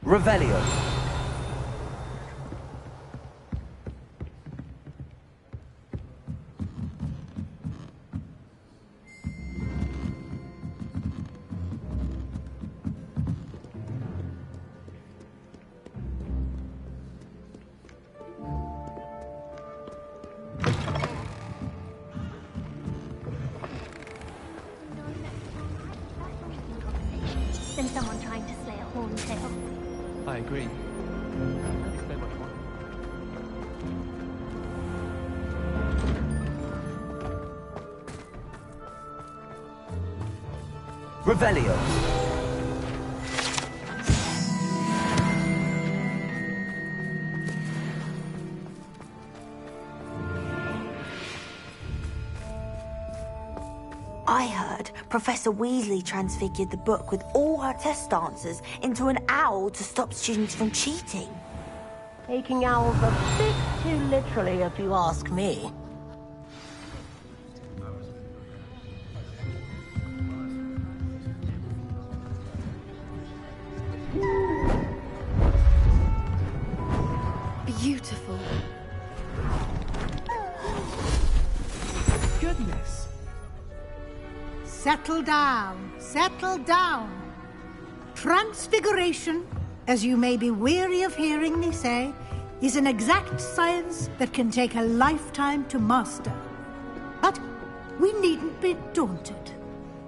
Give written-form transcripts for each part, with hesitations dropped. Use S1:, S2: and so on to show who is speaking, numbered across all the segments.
S1: Revelio.
S2: Than someone trying to slay a horntail.
S3: I agree. Explain what you want.
S1: Revelio.
S4: I heard Professor Weasley transfigured the book with all her test answers into an owl to stop students from cheating.
S5: Taking owls a bit too literally, if you ask me.
S6: Beautiful.
S7: Goodness. Settle down. Settle down. Transfiguration, as you may be weary of hearing me say, is an exact science that can take a lifetime to master. But we needn't be daunted.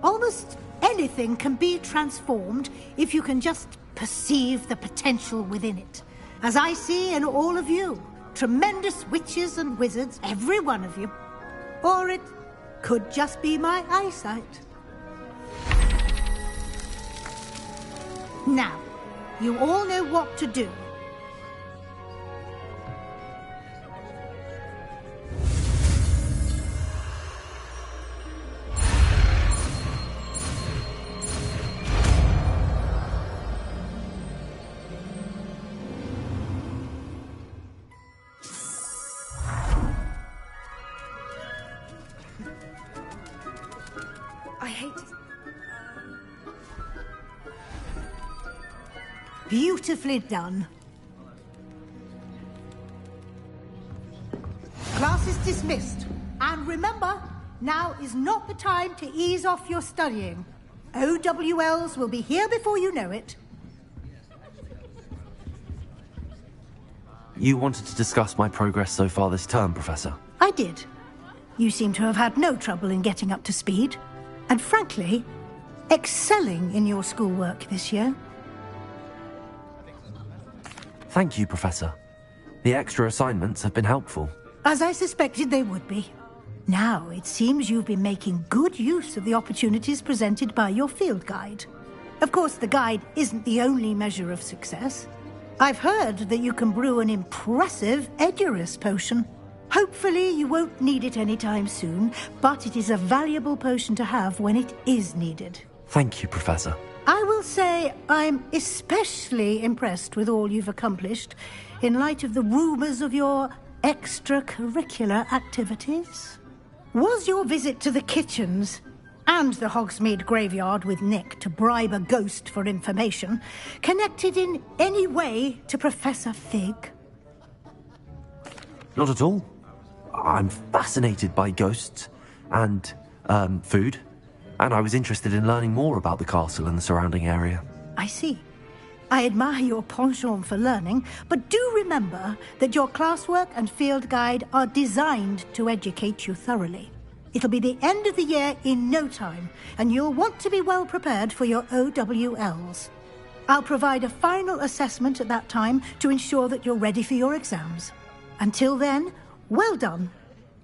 S7: Almost anything can be transformed if you can just perceive the potential within it. As I see in all of you, tremendous witches and wizards, every one of you. Or it could just be my eyesight. Now, you all know what to do.
S6: I hate it.
S7: Beautifully done. Class is dismissed. And remember, now is not the time to ease off your studying. OWLs will be here before you know it.
S1: You wanted to discuss my progress so far this term, Professor.
S7: I did. You seem to have had no trouble in getting up to speed. And frankly, excelling in your schoolwork this year.
S1: Thank you, Professor. The extra assignments have been helpful.
S7: As I suspected they would be. Now, it seems you've been making good use of the opportunities presented by your field guide. Of course, the guide isn't the only measure of success. I've heard that you can brew an impressive Edurus potion. Hopefully, you won't need it anytime soon, but it is a valuable potion to have when it is needed.
S1: Thank you, Professor.
S7: I will say I'm especially impressed with all you've accomplished in light of the rumors of your extracurricular activities. Was your visit to the kitchens and the Hogsmeade graveyard with Nick to bribe a ghost for information connected in any way to Professor Fig?
S1: Not at all. I'm fascinated by ghosts and, food. And I was interested in learning more about the castle and the surrounding area.
S7: I see. I admire your penchant for learning, but do remember that your classwork and field guide are designed to educate you thoroughly. It'll be the end of the year in no time, and you'll want to be well prepared for your OWLs. I'll provide a final assessment at that time to ensure that you're ready for your exams. Until then, well done.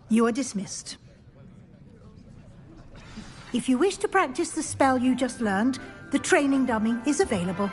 S7: You are dismissed. If you wish to practice the spell you just learned, the training dummy is available.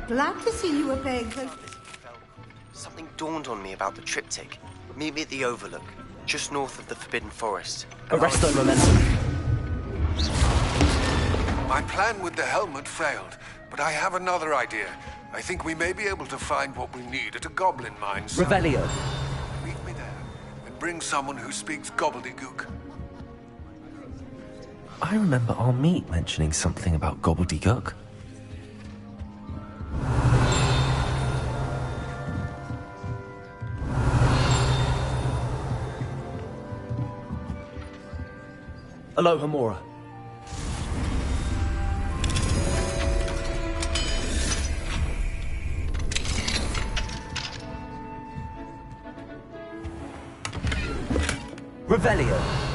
S7: Glad to see you were paying close.
S8: Something dawned on me about the triptych. Meet me at the Overlook, just north of the Forbidden Forest.
S3: Arresto momentum.
S9: My plan with the helmet failed, but I have another idea. I think we may be able to find what we need at a goblin mine.
S3: Revelio.
S9: Meet me there, and bring someone who speaks gobbledygook.
S1: I remember our meet mentioning something about gobbledygook.
S3: Aloha Mora. Revelio.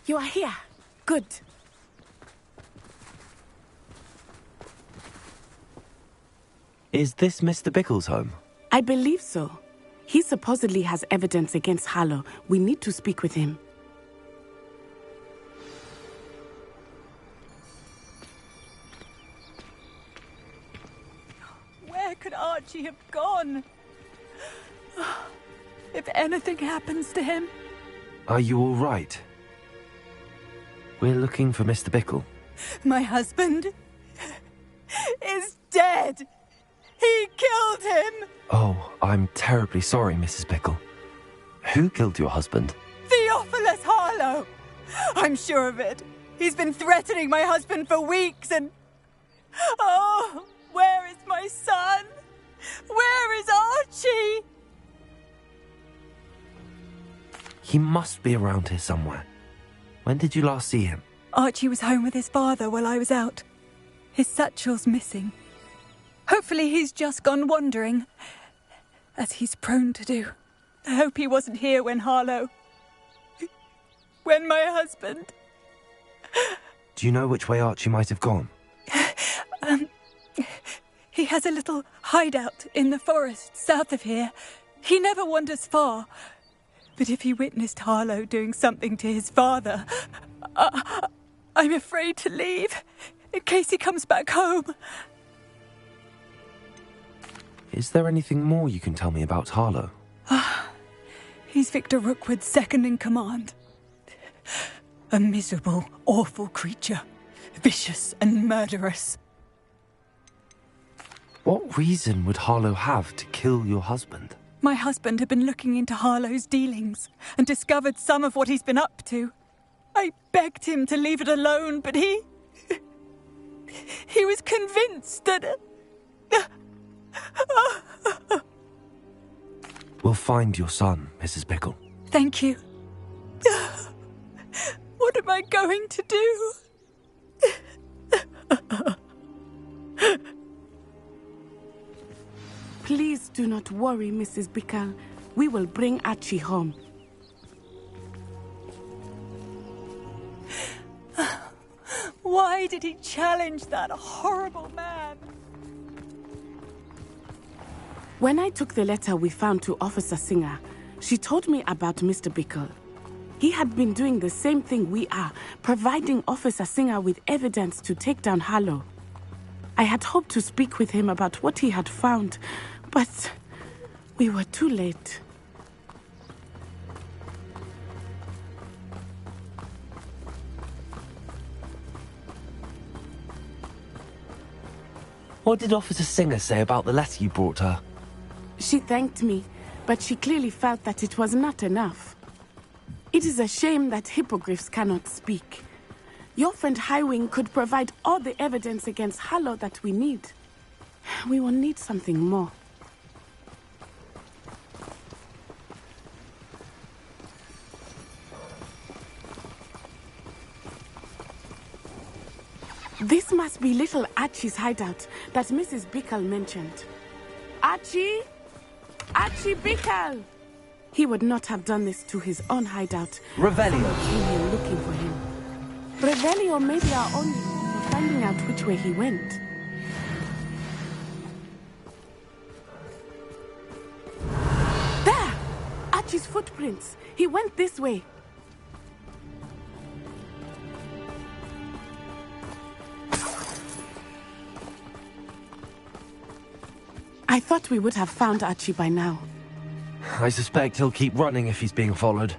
S10: You are here. Good.
S1: Is this Mr. Bickle's home?
S10: I believe so. He supposedly has evidence against Harlow. We need to speak with him.
S11: Where could Archie have gone? If anything happens to him...
S1: Are you all right? We're looking for Mr. Bickle.
S11: My husband is dead. He killed him.
S1: Oh, I'm terribly sorry, Mrs. Bickle. Who killed your husband?
S11: Theophilus Harlow. I'm sure of it. He's been threatening my husband for weeks and... Oh, where is my son? Where is Archie?
S1: He must be around here somewhere. When did you last see him?
S11: Archie was home with his father while I was out. His satchel's missing. Hopefully he's just gone wandering, as he's prone to do. I hope he wasn't here when Harlow... when my husband...
S1: Do you know which way Archie might have gone?
S11: He has a little hideout in the forest south of here. He never wanders far. But if he witnessed Harlow doing something to his father, I'm afraid to leave, in case he comes back home.
S1: Is there anything more you can tell me about Harlow?
S11: He's Victor Rookwood's second in command. A miserable, awful creature. Vicious and murderous.
S1: What reason would Harlow have to kill your husband?
S11: My husband had been looking into Harlow's dealings and discovered some of what he's been up to. I begged him to leave it alone, but he was convinced that...
S1: We'll find your son, Mrs. Pickle.
S11: Thank you. What am I going to do?
S10: Please do not worry, Mrs. Bickle. We will bring Archie home.
S11: Why did he challenge that horrible man?
S10: When I took the letter we found to Officer Singer, she told me about Mr. Bickle. He had been doing the same thing we are, providing Officer Singer with evidence to take down Harlow. I had hoped to speak with him about what he had found, but we were too late.
S1: What did Officer Singer say about the letter you brought her?
S10: She thanked me, but she clearly felt that it was not enough. It is a shame that hippogriffs cannot speak. Your friend Highwing could provide all the evidence against Harlow that we need. We will need something more. This must be little Archie's hideout that Mrs. Bickle mentioned. Archie? Archie Bickle! He would not have done this to his own hideout.
S3: Revelio.
S10: Someone came here looking for him. Revelio may be our only hope for finding out which way he went. There! Archie's footprints. He went this way. I thought we would have found Archie by now.
S1: I suspect he'll keep running if he's being followed.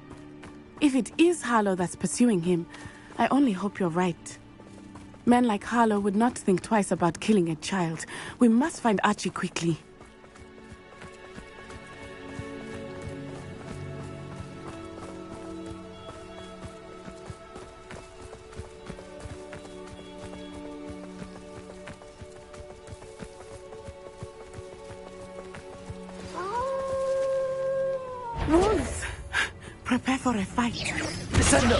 S10: If it is Harlow that's pursuing him, I only hope you're right. Men like Harlow would not think twice about killing a child. We must find Archie quickly. Wolves! Prepare for a fight.
S3: Descendo!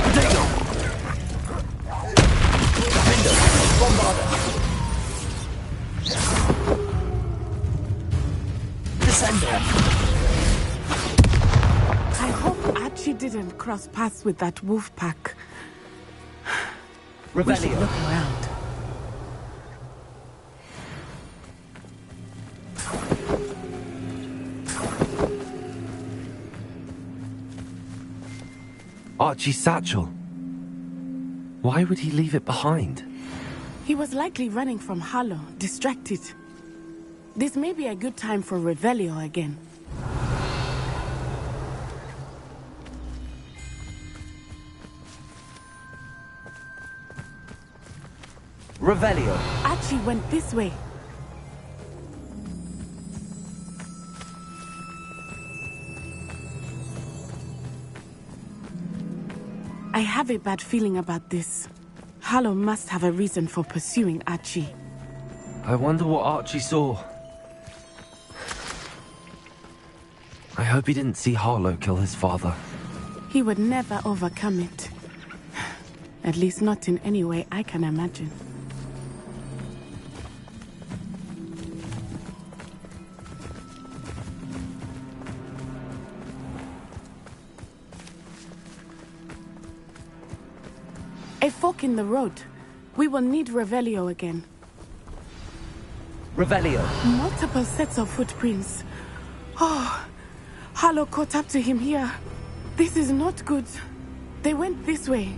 S1: Potato!
S3: Defendo! Bombarda! Descendo!
S10: I hope Archie didn't cross paths with that wolf pack. We should
S3: Revelio.
S10: look around.
S1: Archie's satchel. Why would he leave it behind?
S10: He was likely running from Harlow, distracted. This may be a good time for Revelio again.
S3: Revelio.
S10: Archie went this way. I have a bad feeling about this. Harlow must have a reason for pursuing Archie.
S1: I wonder what Archie saw. I hope he didn't see Harlow kill his father.
S10: He would never overcome it. At least not in any way I can imagine. A fork in the road. We will need Revelio again.
S3: Revelio.
S10: Multiple sets of footprints. Oh, Harlow caught up to him here. This is not good. They went this way.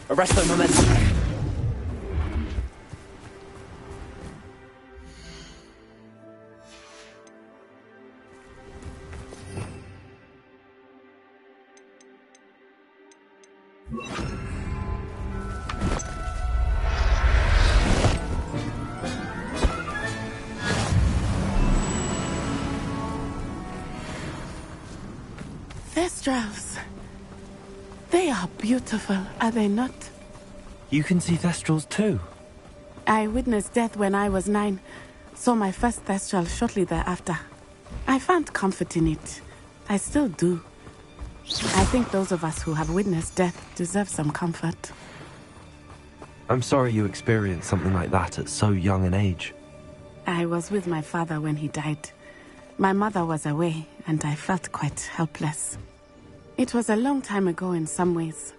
S3: Arresto momentum.
S10: Thestrals. They are beautiful, are they not?
S1: You can see Thestrals too.
S10: I witnessed death when I was 9. Saw my first Thestral shortly thereafter. I found comfort in it. I still do. I think those of us who have witnessed death deserve some comfort.
S1: I'm sorry you experienced something like that at so young an age.
S10: I was with my father when he died. My mother was away, and I felt quite helpless. It was a long time ago in some ways,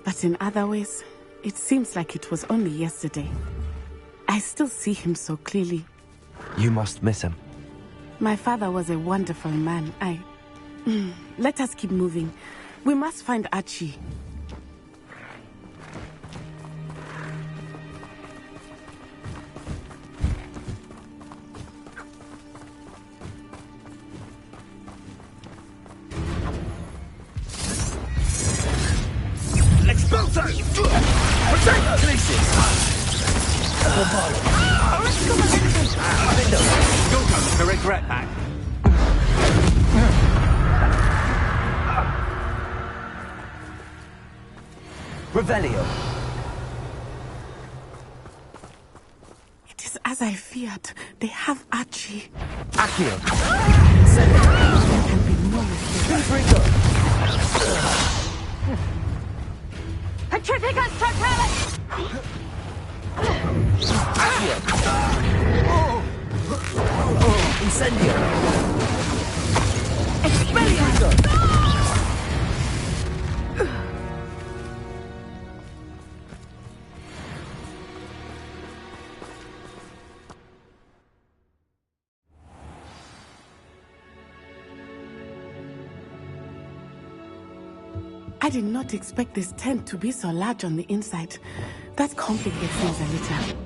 S10: but in other ways, it seems like it was only yesterday. I still see him so clearly.
S1: You must miss him.
S10: My father was a wonderful man. Let us keep moving. We must find Archie.
S3: Expulso! Protect Glacius!
S12: You'll go to regret that.
S3: Revelio.
S10: It is as I feared. They have Archie.
S3: Accio. Send it.
S10: There can be no mistake.
S2: Petrificus Totalis!
S3: Incendio!
S10: Expelliarmus! I did not expect this tent to be so large on the inside. That complicates things a little.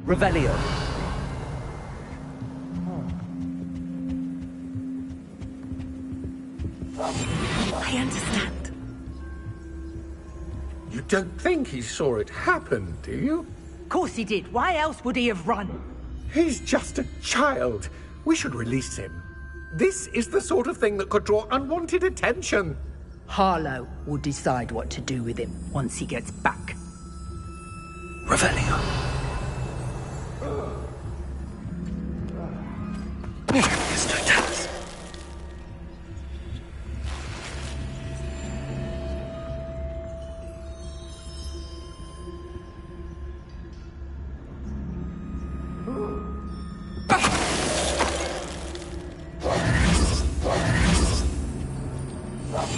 S3: Revelio.
S10: I understand.
S12: You don't think he saw it happen, do you?
S13: Of course he did. Why else would he have run?
S12: He's just a child. We should release him. This is the sort of thing that could draw unwanted attention.
S13: Harlow will decide what to do with him once he gets back.
S3: Revelio. It's Totalis.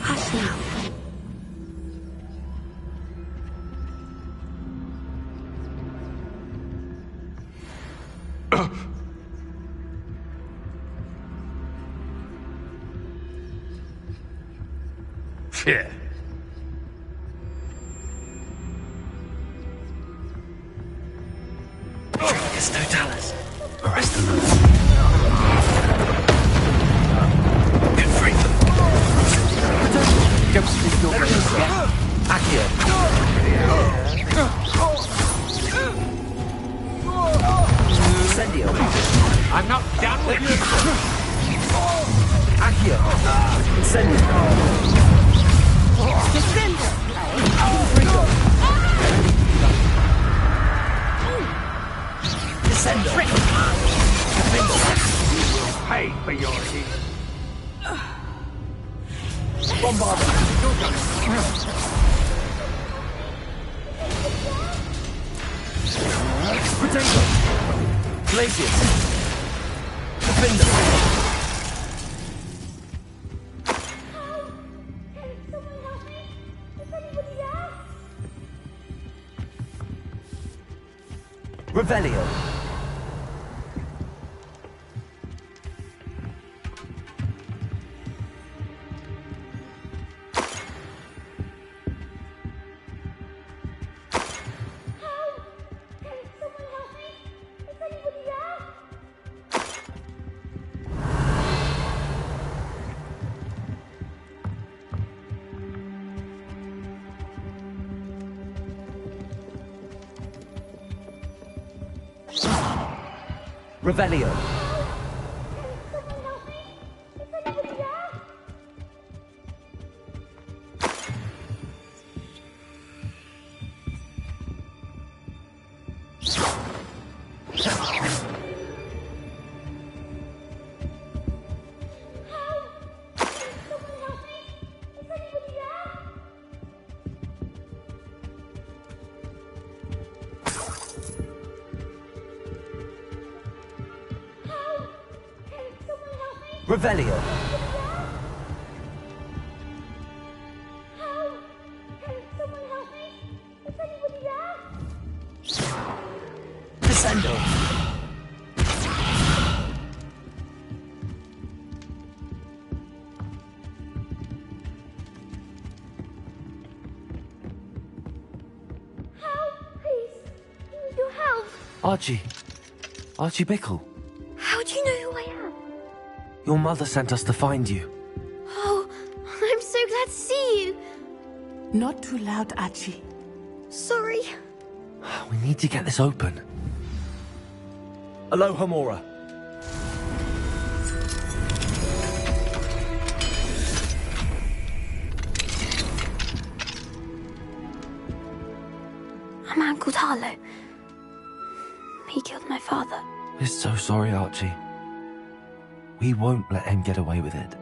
S10: Hush now.
S9: Yeah.
S3: Triticus totalis.
S1: Arrest them.
S3: Confront them. Ghost is your Accio. Incendio.
S12: I'm not done with you.
S3: Accio. Incendio.
S10: Defender!
S3: Descendo.
S12: Pay for your heat.
S3: Bombardment. Potato. Glacius. Defender. Revelio. Revelio. Revelio. Descendo.
S1: Archie. Archie Bickle.
S2: How do you know who I am?
S1: Your mother sent us to find you.
S2: Oh, I'm so glad to see you.
S10: Not too loud, Archie.
S2: Sorry.
S1: We need to get this open.
S3: Aloha Mora.
S2: A man called Harlow. He killed my father.
S1: We're so sorry, Archie. We won't let him get away with it.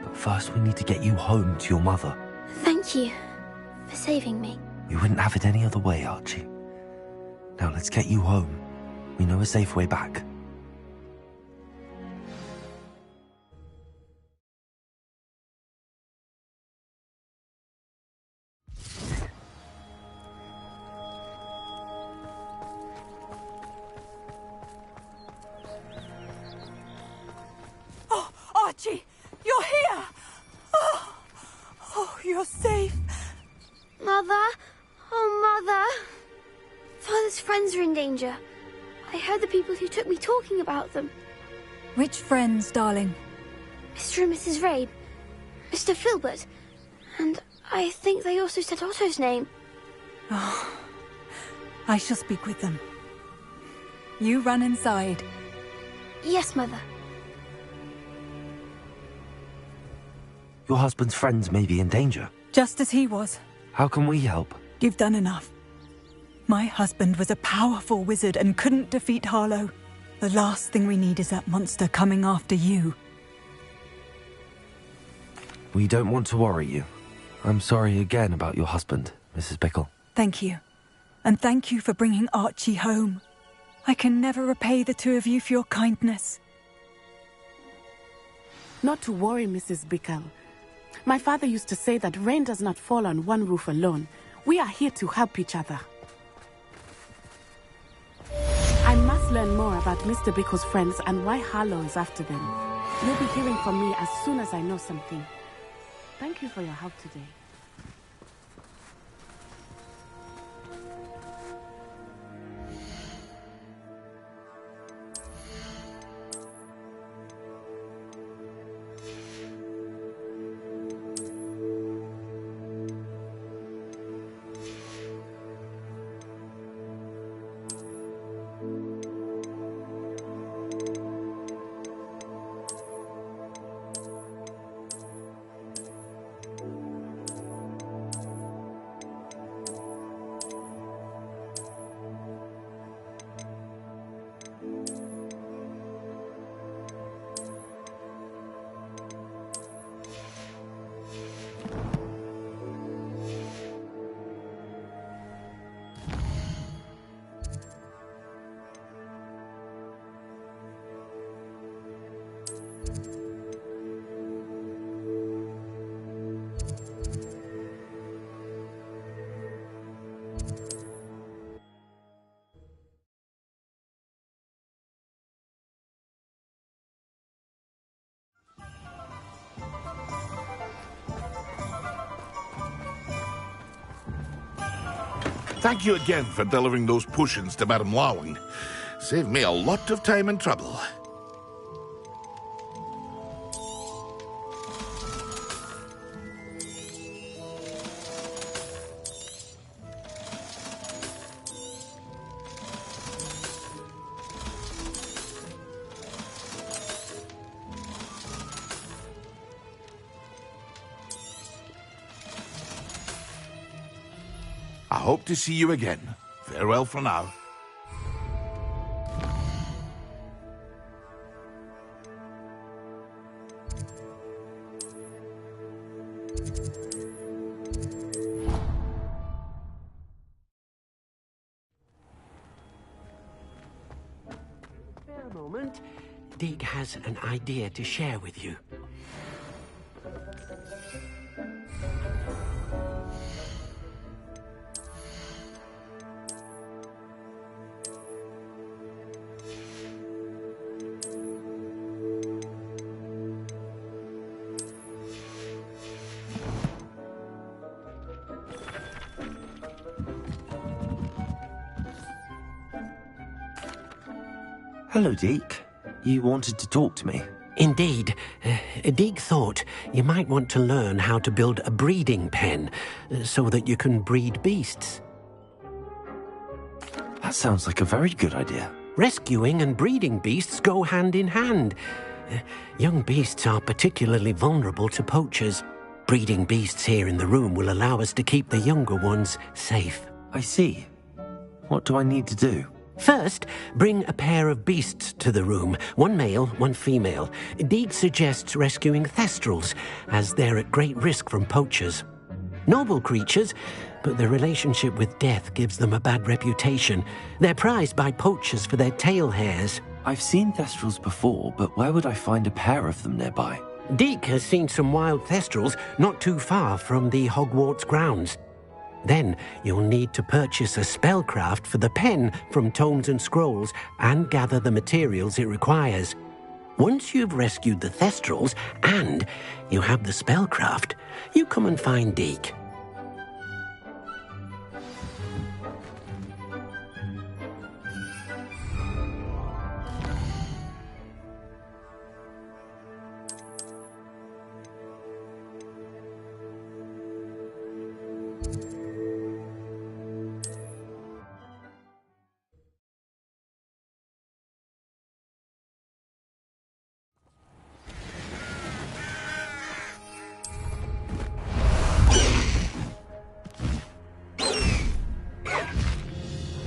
S1: But first we need to get you home to your mother.
S2: Thank you for saving me.
S1: We wouldn't have it any other way, Archie. Now let's get you home. We know a safe way back.
S11: Archie, you're here! Oh, you're safe.
S2: Mother? Oh, Mother. Father's friends are in danger. I heard the people who took me talking about them.
S11: Which friends, darling?
S2: Mr. and Mrs. Rabe, Mr. Filbert, and I think they also said Otto's name.
S11: Oh, I shall speak with them. You run inside.
S2: Yes, Mother.
S1: Your husband's friends may be in danger.
S11: Just as he was.
S1: How can we help?
S11: You've done enough. My husband was a powerful wizard and couldn't defeat Harlow. The last thing we need is that monster coming after you.
S1: We don't want to worry you. I'm sorry again about your husband, Mrs. Bickle.
S11: Thank you. And thank you for bringing Archie home. I can never repay the two of you for your kindness.
S10: Not to worry, Mrs. Bickle. My father used to say that rain does not fall on one roof alone. We are here to help each other. I must learn more about Mr. Bickle's friends and why Harlow is after them. You'll be hearing from me as soon as I know something. Thank you for your help today.
S14: Thank you again for delivering those potions to Madame Lawing. Saved me a lot of time and trouble. I hope to see you again. Farewell for now.
S15: Spare a moment. Deke has an idea to share with you.
S1: Hello, Deke. You wanted to talk to me?
S15: Indeed. Deke thought you might want to learn how to build a breeding pen so that you can breed beasts.
S1: That sounds like a very good idea.
S15: Rescuing and breeding beasts go hand in hand. Young beasts are particularly vulnerable to poachers. Breeding beasts here in the room will allow us to keep the younger ones safe.
S1: I see. What do I need to do?
S15: First, bring a pair of beasts to the room. One male, one female. Deke suggests rescuing thestrals, as they're at great risk from poachers. Noble creatures, but their relationship with death gives them a bad reputation. They're prized by poachers for their tail hairs.
S1: I've seen thestrals before, but where would I find a pair of them nearby?
S15: Deke has seen some wild thestrals not too far from the Hogwarts grounds. Then you'll need to purchase a spellcraft for the pen from Tomes and Scrolls and gather the materials it requires. Once you've rescued the thestrals and you have the spellcraft, you come and find Deke.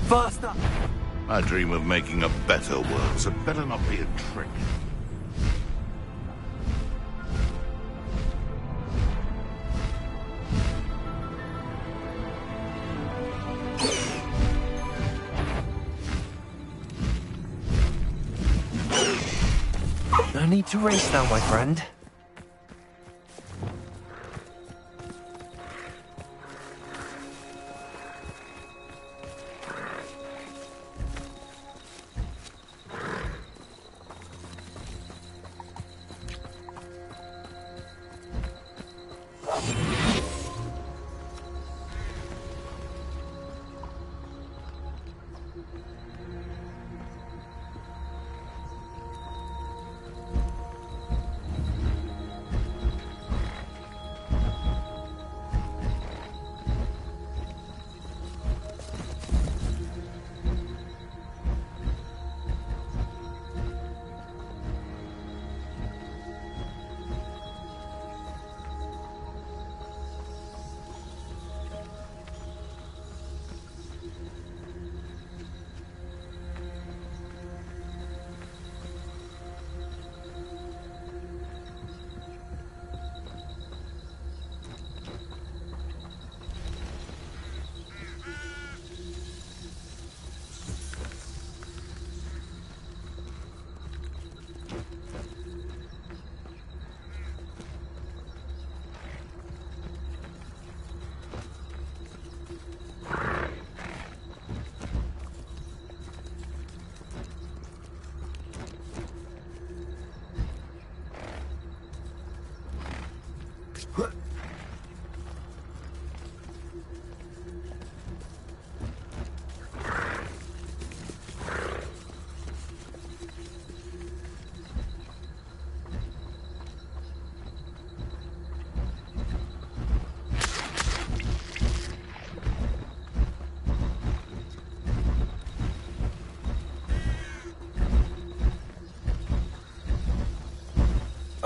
S1: Faster!
S14: I dream of making a better world, so better not be a trick.
S1: No need to race now, my friend.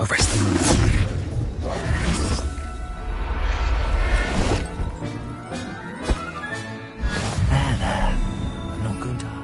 S3: Arrest the move. There. I'm not going to hurt.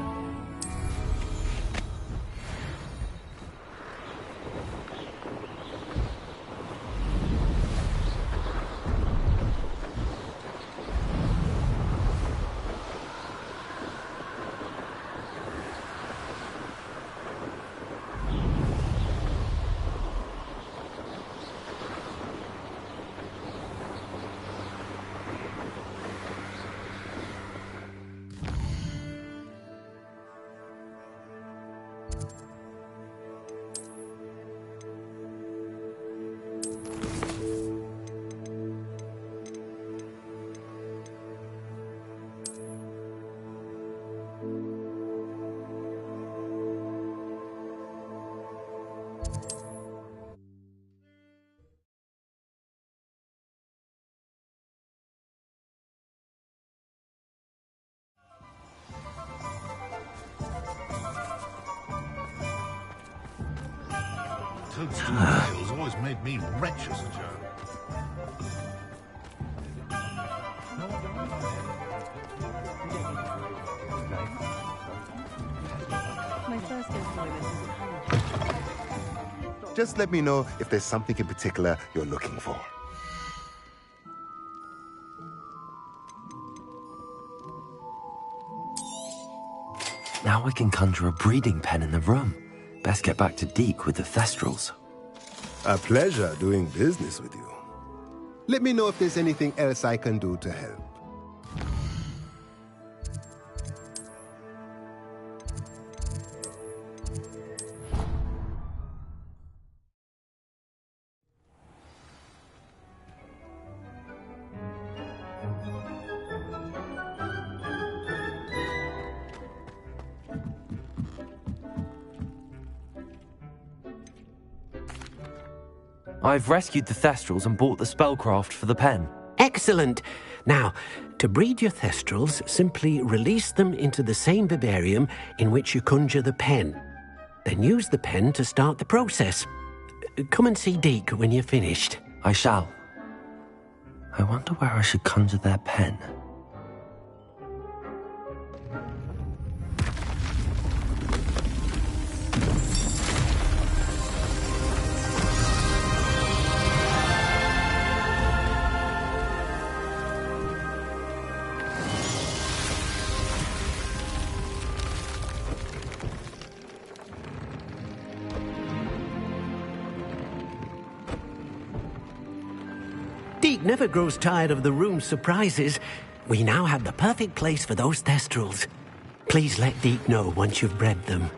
S14: Toadstool Tales always made me wretched as a child.
S5: My first employment was
S16: Just let me know if there's something in particular you're looking for.
S1: Now I can conjure a breeding pen in the room. Best get back to Deke with the Thestrals.
S16: A pleasure doing business with you. Let me know if there's anything else I can do to help.
S1: I've rescued the Thestrals and bought the spellcraft for the pen.
S15: Excellent. Now, to breed your Thestrals, simply release them into the same vivarium in which you conjure the pen. Then use the pen to start the process. Come and see Deke when you're finished.
S1: I shall. I wonder where I should conjure their pen.
S15: Deke never grows tired of the room's surprises. We now have the perfect place for those Thestrals. Please let Deke know once you've bred them.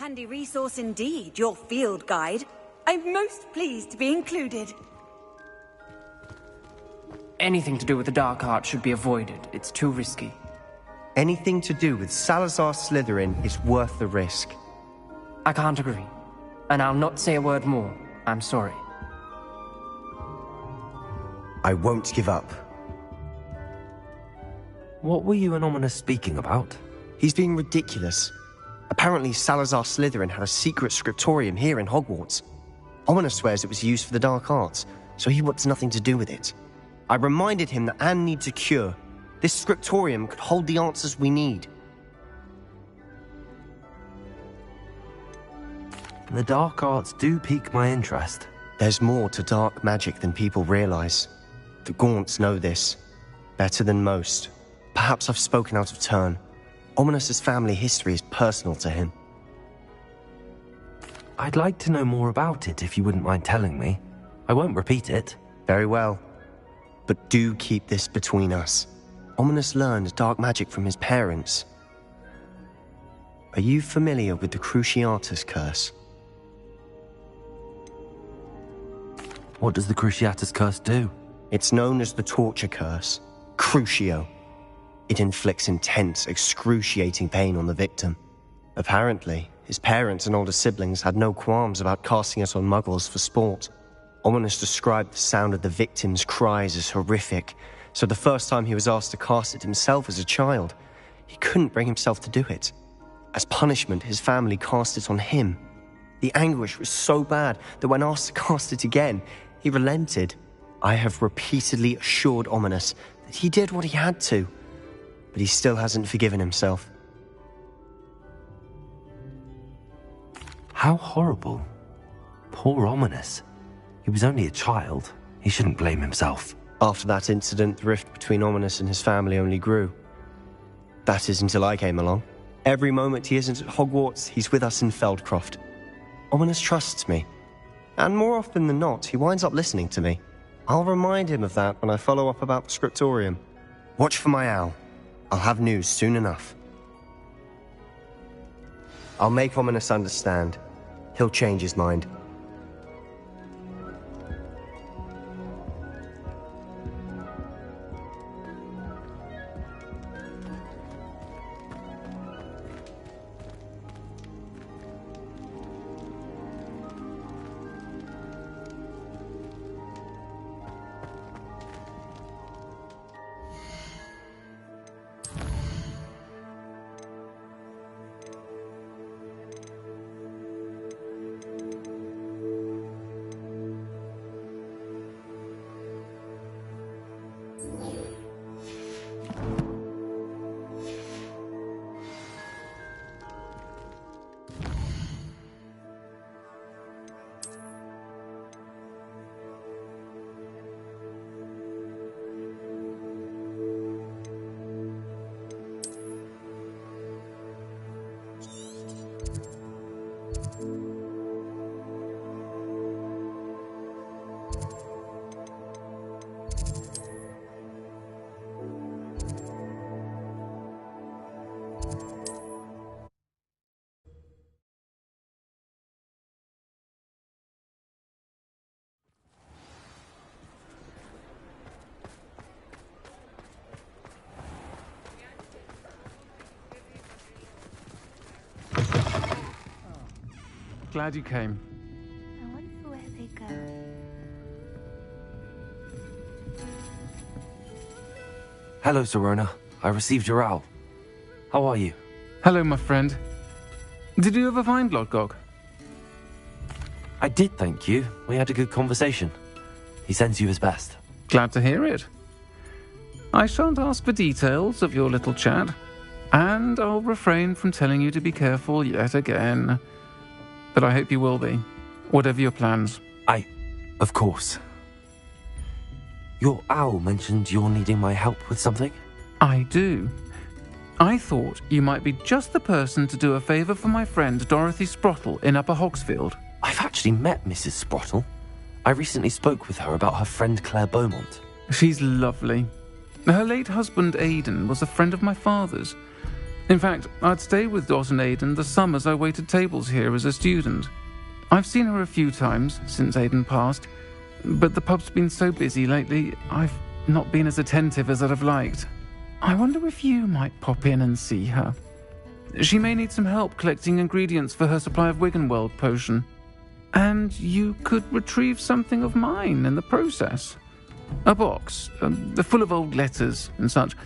S17: Handy resource indeed, your field guide. I'm most pleased to be included.
S18: Anything to do with the dark art should be avoided. It's too risky.
S8: Anything to do with Salazar Slytherin is worth the risk.
S18: I can't agree. And I'll not say a word more. I'm sorry.
S8: I won't give up.
S1: What were you and Ominous speaking about?
S8: He's being ridiculous. Apparently Salazar Slytherin had a secret scriptorium here in Hogwarts. Ominous swears it was used for the dark arts, so he wants nothing to do with it. I reminded him that Anne needs a cure. This scriptorium could hold the answers we need.
S1: The dark arts do pique my interest.
S8: There's more to dark magic than people realize. The Gaunts know this. Better than most. Perhaps I've spoken out of turn. Ominous's family history is personal to him.
S1: I'd like to know more about it if you wouldn't mind telling me. I won't repeat it.
S8: Very well. But do keep this between us. Ominous learned dark magic from his parents. Are you familiar with the Cruciatus Curse?
S1: What does the Cruciatus Curse do?
S8: It's known as the Torture Curse. Crucio. It inflicts intense, excruciating pain on the victim. Apparently, his parents and older siblings had no qualms about casting it on muggles for sport. Ominous described the sound of the victim's cries as horrific, so the first time he was asked to cast it himself as a child, he couldn't bring himself to do it. As punishment, his family cast it on him. The anguish was so bad that when asked to cast it again, he relented. I have repeatedly assured Ominous that he did what he had to, but he still hasn't forgiven himself.
S1: How horrible. Poor Ominous. He was only a child. He shouldn't blame himself.
S8: After that incident, the rift between Ominous and his family only grew. That is until I came along. Every moment he isn't at Hogwarts, he's with us in Feldcroft. Ominous trusts me. And more often than not, he winds up listening to me. I'll remind him of that when I follow up about the scriptorium. Watch for my owl. I'll have news soon enough. I'll make Ominous understand. He'll change his mind.
S19: Glad you came.
S2: I wonder where they go.
S1: Hello, Serona. I received your owl. How are you?
S19: Hello, my friend. Did you ever find Lodgok?
S1: I did, thank you. We had a good conversation. He sends you his best.
S19: Glad to hear it. I shan't ask for details of your little chat, and I'll refrain from telling you to be careful yet again. But I hope you will be, whatever your plans.
S1: Of course. Your owl mentioned you're needing my help with something?
S19: I do. I thought you might be just the person to do a favour for my friend Dorothy Sprottle in Upper Hogsfield.
S1: I've actually met Mrs. Sprottle. I recently spoke with her about her friend Claire Beaumont.
S19: She's lovely. Her late husband Aidan was a friend of my father's. In fact, I'd stay with Dot and Aidan the summers I waited tables here as a student. I've seen her a few times since Aidan passed, but the pub's been so busy lately, I've not been as attentive as I'd have liked. I wonder if you might pop in and see her. She may need some help collecting ingredients for her supply of Wiggenweld potion. And you could retrieve something of mine in the process. A box, full of old letters and such.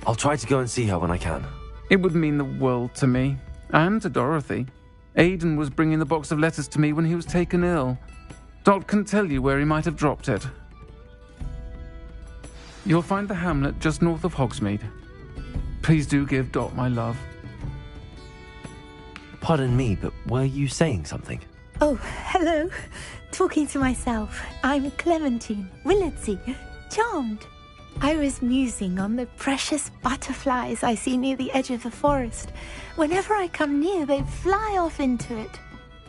S1: I'll try to go and see her when I can.
S19: It would mean the world to me, and to Dorothy. Aidan was bringing the box of letters to me when he was taken ill. Dot can tell you where he might have dropped it. You'll find the hamlet just north of Hogsmeade. Please do give Dot my love.
S1: Pardon me, but were you saying something?
S4: Oh, hello. Talking to myself. I'm Clementine Willardsey. Charmed. I was musing on the precious butterflies I see near the edge of the forest. Whenever I come near, they fly off into it.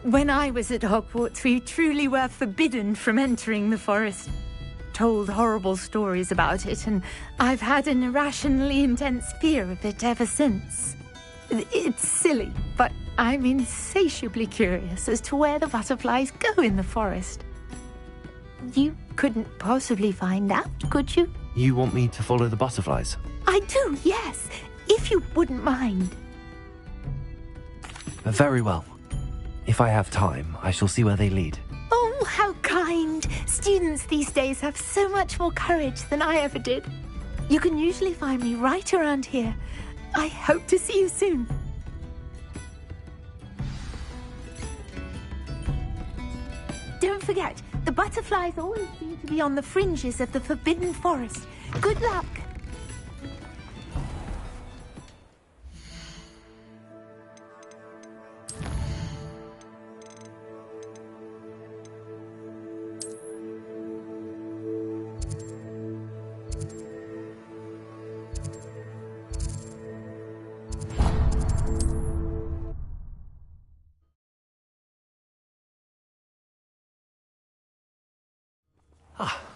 S4: When I was at Hogwarts, we truly were forbidden from entering the forest. Told horrible stories about it, and I've had an irrationally intense fear of it ever since. It's silly, but I'm insatiably curious as to where the butterflies go in the forest. You couldn't possibly find out, could you?
S1: You want me to follow the butterflies?
S4: I do, yes, if you wouldn't mind.
S1: Very well. If I have time, I shall see where they lead.
S4: Oh, how kind. Students these days have so much more courage than I ever did. You can usually find me right around here. I hope to see you soon. Don't forget, the butterflies always seem to be on the fringes of the Forbidden Forest. Good luck.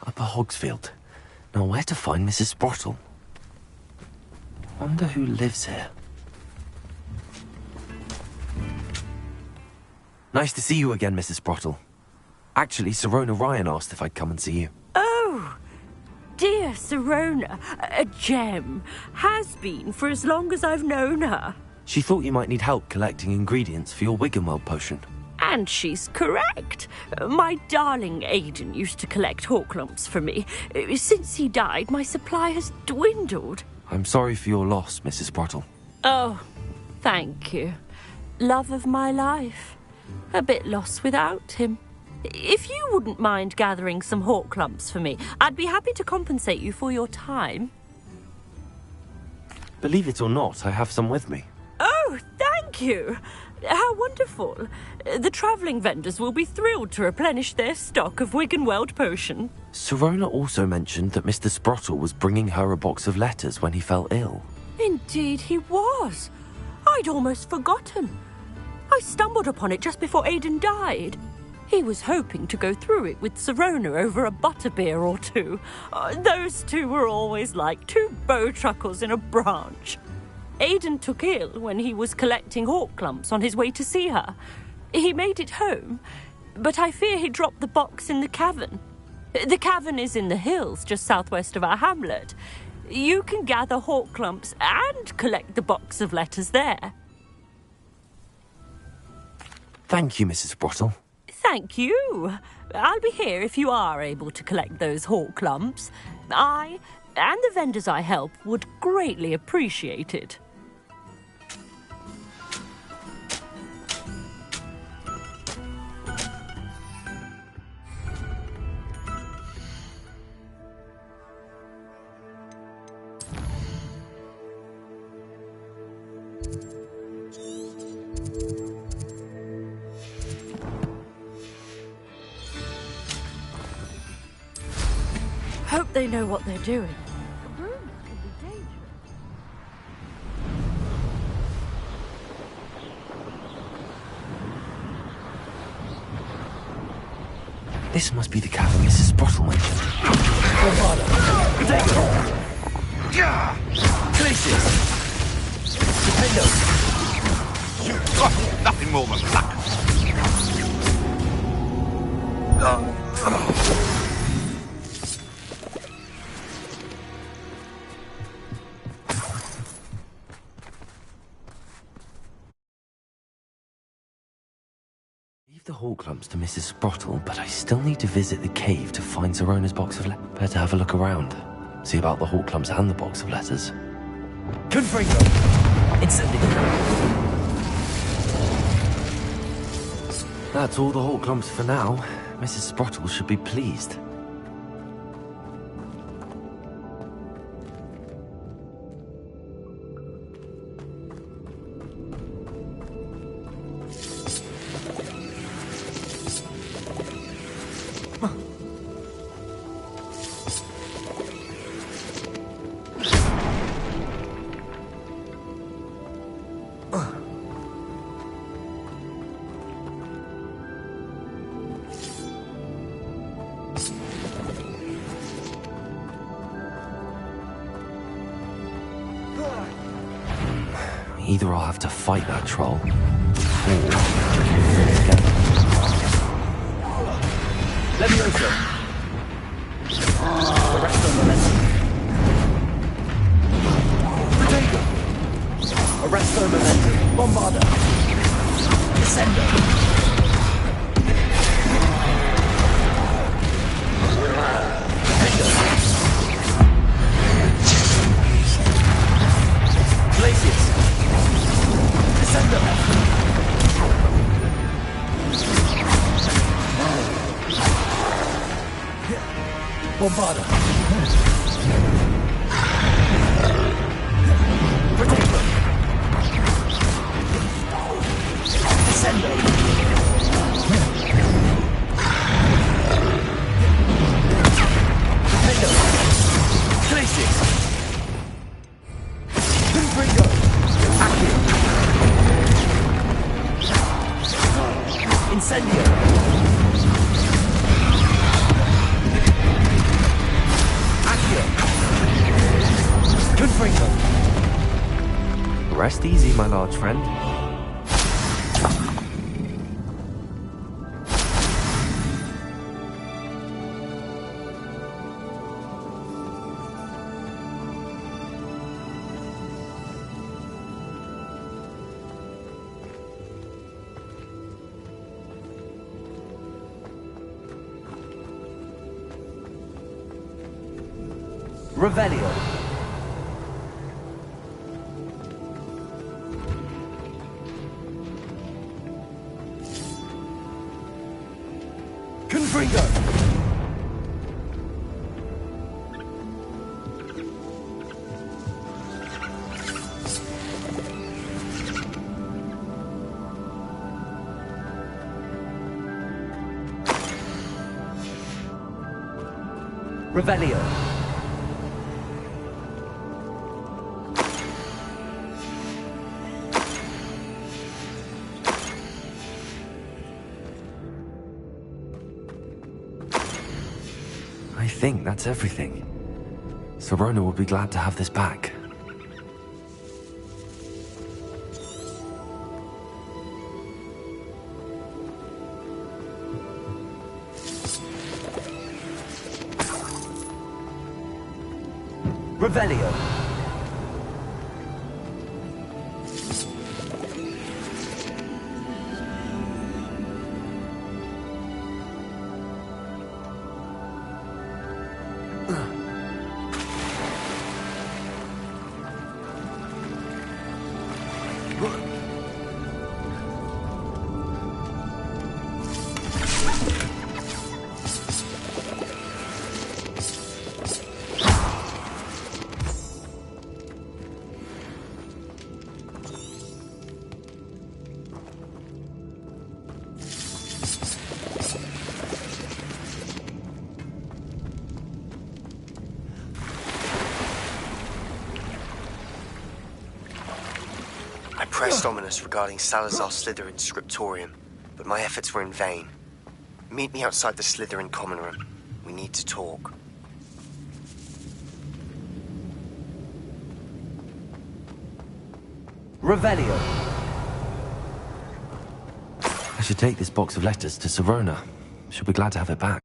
S1: Upper Hogsfield. Now where to find Mrs. Sprottle? Wonder who lives here. Nice to see you again, Mrs. Sprottle. Actually, Sirona Ryan asked if I'd come and see you.
S20: Oh, dear Sirona, a gem. Has been for as long as I've known her.
S1: She thought you might need help collecting ingredients for your Wiggenweld potion.
S20: And she's correct. My darling Aidan used to collect Horklumps for me. Since he died, my supply has dwindled.
S1: I'm sorry for your loss, Mrs. Sprottle.
S20: Oh, thank you. Love of my life. A bit lost without him. If you wouldn't mind gathering some Horklumps for me, I'd be happy to compensate you for your time.
S1: Believe it or not, I have some with me.
S20: Oh, thank you. How wonderful. The travelling vendors will be thrilled to replenish their stock of Wiggenweld potion.
S1: Sirona also mentioned that Mr. Sprottle was bringing her a box of letters when he fell ill.
S20: Indeed he was. I'd almost forgotten. I stumbled upon it just before Aidan died. He was hoping to go through it with Sirona over a butterbeer or two. Those two were always like two bowtruckles in a branch. Aidan took ill when he was collecting Horklumps on his way to see her. He made it home, but I fear he dropped the box in the cavern. The cavern is in the hills just southwest of our hamlet. You can gather Horklumps and collect the box of letters there.
S1: Thank you, Mrs. Sprottle.
S20: Thank you. I'll be here if you are able to collect those Horklumps. I and the vendors I help would greatly appreciate it. Hope they know what they're doing.
S1: This must be the cavern Mrs. Sprottle mentioned.
S14: Nothing more than luck.
S1: Leave the hall clumps to Mrs. Sprottle, but I still need to visit the cave to find Zerona's box of letters. Better have a look around. See about the hall clumps and the box of letters.
S3: Confringo! Incendio!
S1: That's all the hall clumps for now. Mrs. Sprottle should be pleased. Either I'll have to fight that troll, or together.
S3: Levioso! Arresto momentum. Protego! Arresto momentum. Bombarda! Descendo! Glacius! Descendo! Bombarda! Protego! Descendo! Protego! Glacius! Confringo! Accio! Incendio! Accio! Confringo!
S1: Rest easy, my large friend.
S3: Revelio. Confringo. Revelio.
S1: I think that's everything. Sirona will be glad to have this back.
S3: Revelio.
S8: Pressed ominous regarding Salazar Slytherin's scriptorium, but my efforts were in vain. Meet me outside the Slytherin common room. We need to talk.
S3: Revelio.
S1: I should take this box of letters to Sirona. She'll be glad to have it back.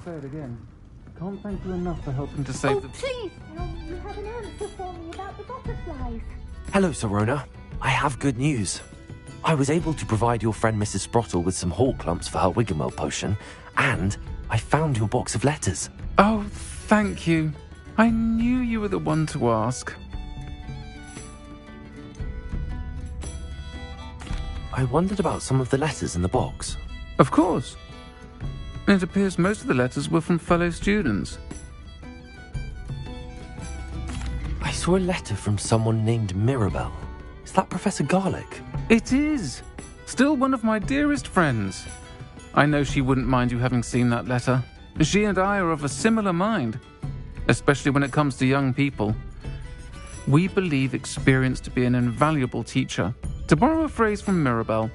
S19: Say it again. Can't thank you enough for helping to save the...
S4: Please! You have an answer for me about the butterflies.
S1: Hello, Sirona. I have good news. I was able to provide your friend Mrs. Sprottle with some hawk lumps for her Wiggenweld potion, and I found your box of letters.
S19: Oh, thank you. I knew you were the one to ask.
S1: I wondered about some of the letters in the box.
S19: Of course. It appears most of the letters were from fellow students.
S1: I saw a letter from someone named Mirabelle. Is that Professor Garlick?
S19: It is. Still one of my dearest friends. I know she wouldn't mind you having seen that letter. She and I are of a similar mind, especially when it comes to young people. We believe experience to be an invaluable teacher. To borrow a phrase from Mirabelle,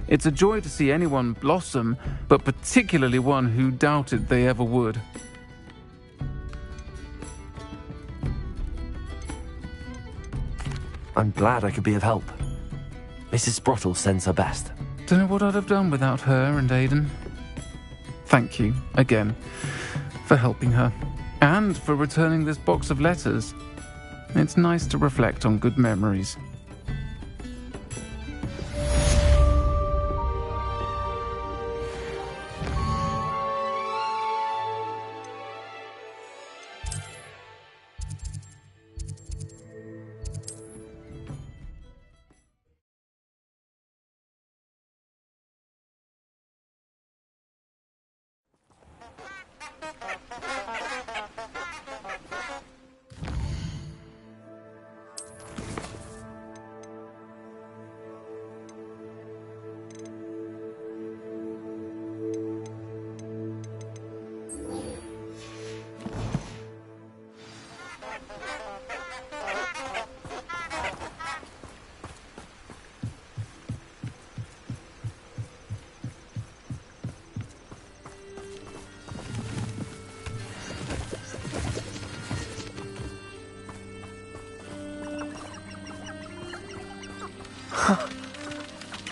S19: it's a joy to see anyone blossom, but particularly one who doubted they ever would.
S1: I'm glad I could be of help. Mrs. Sprottle sends her best.
S19: Don't know what I'd have done without her and Aidan. Thank you, again, for helping her, and for returning this box of letters. It's nice to reflect on good memories.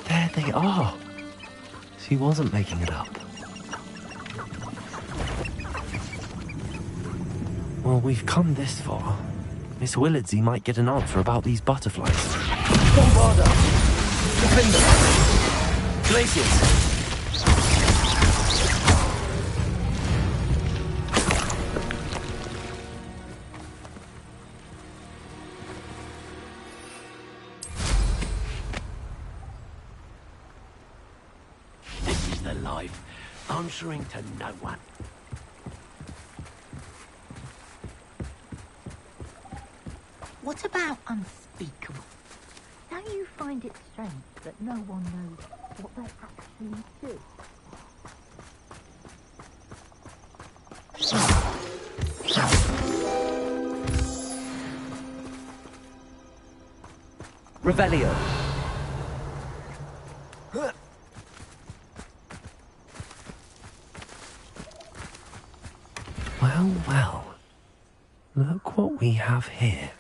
S1: There they are. She wasn't making it up. Well, we've come this far. Miss Willardsey might get an answer about these butterflies.
S3: Bombarda! Defender! Glaciers!
S15: This is the life, answering to no one.
S4: What about unspeakable? Don't you find it strange that no one knows what they actually do?
S3: Revelio.
S1: Well, well. Look what we have here.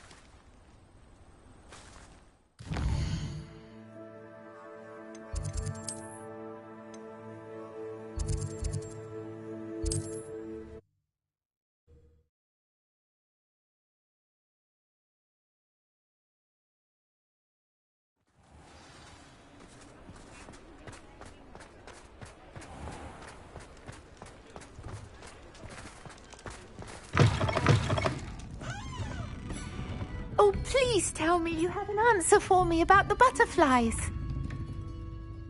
S4: tell me you have an answer for me about the butterflies.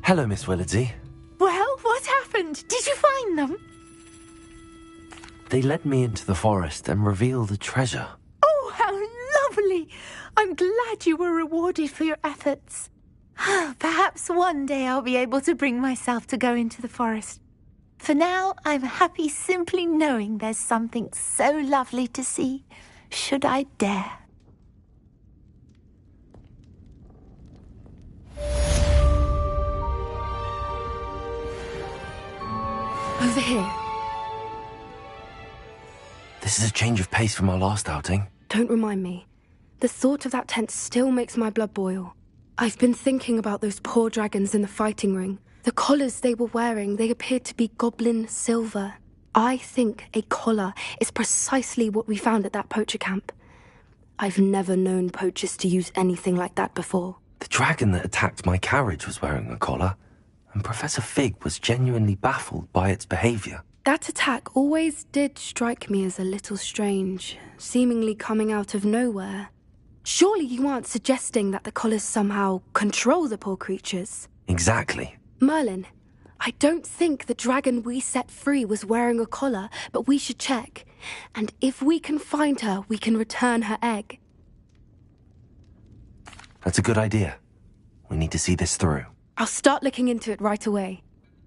S1: Hello, Miss Willardsey.
S4: Well, what happened? Did you find them?
S1: They led me into the forest and revealed a treasure.
S4: Oh, how lovely! I'm glad you were rewarded for your efforts. Perhaps one day I'll be able to bring myself to go into the forest. For now, I'm happy simply knowing there's something so lovely to see, should I dare.
S6: Over here.
S1: This is a change of pace from our last outing.
S6: Don't remind me. The thought of that tent still makes my blood boil. I've been thinking about those poor dragons in the fighting ring. The collars they were wearing, they appeared to be goblin silver. I think a collar is precisely what we found at that poacher camp. I've never known poachers to use anything like that before.
S1: The dragon that attacked my carriage was wearing a collar, and Professor Fig was genuinely baffled by its behavior.
S6: That attack always did strike me as a little strange, seemingly coming out of nowhere. Surely you aren't suggesting that the collars somehow control the poor creatures?
S1: Exactly.
S6: Merlin, I don't think the dragon we set free was wearing a collar, but we should check. And if we can find her, we can return her egg.
S1: That's a good idea. We need to see this through.
S6: I'll start looking into it right away.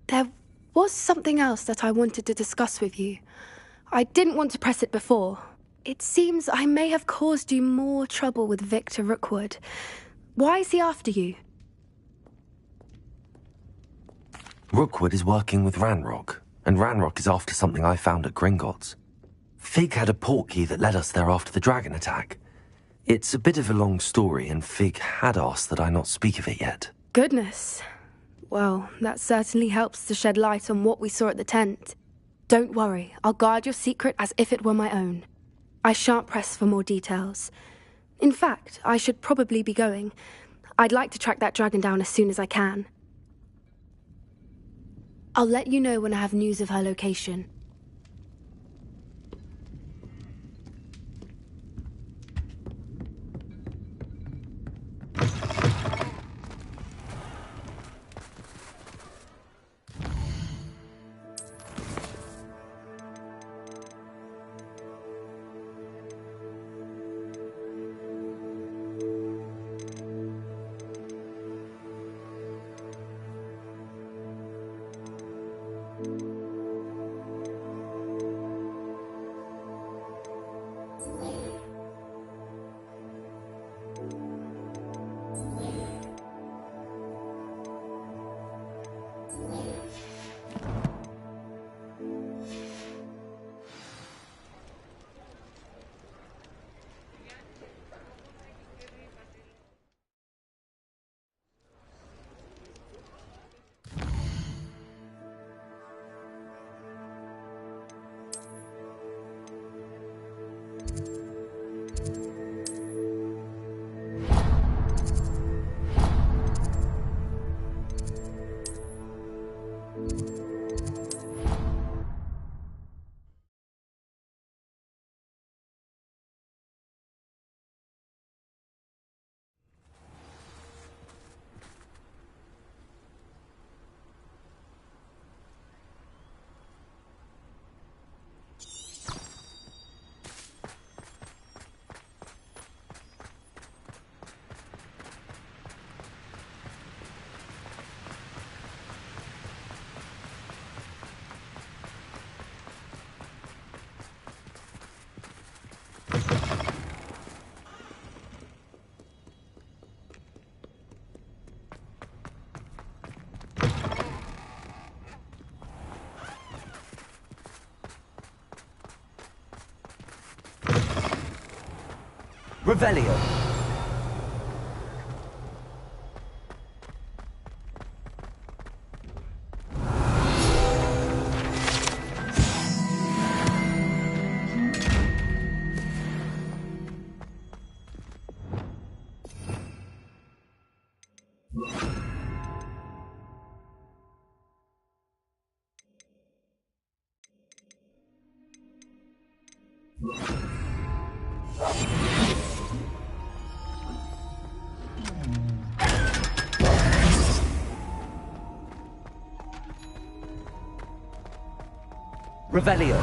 S6: There was something else that I wanted to discuss with you. I didn't want to press it before. It seems I may have caused you more trouble with Victor Rookwood. Why is he after you?
S1: Rookwood is working with Ranrock, and Ranrock is after something I found at Gringotts. Fig had a portkey that led us there after the dragon attack. It's a bit of a long story, and Fig had asked that I not speak of it yet.
S6: Goodness. Well, that certainly helps to shed light on what we saw at the tent. Don't worry, I'll guard your secret as if it were my own. I shan't press for more details. In fact, I should probably be going. I'd like to track that dragon down as soon as I can. I'll let you know when I have news of her location.
S3: Revelio.
S18: Revelio.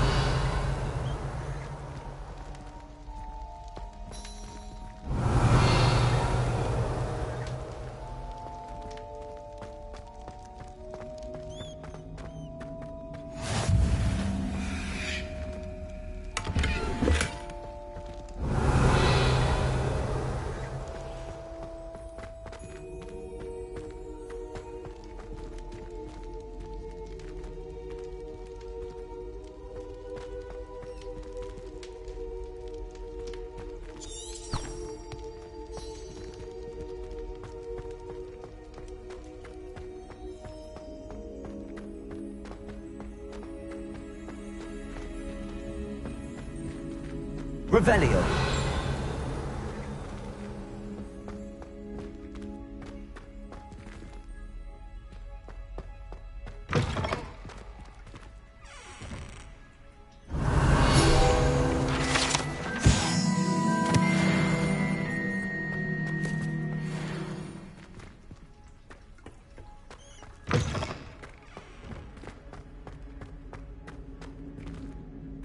S18: Revelio.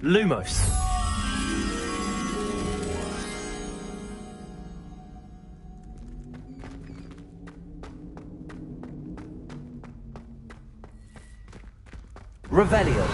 S18: Lumos. Revelio.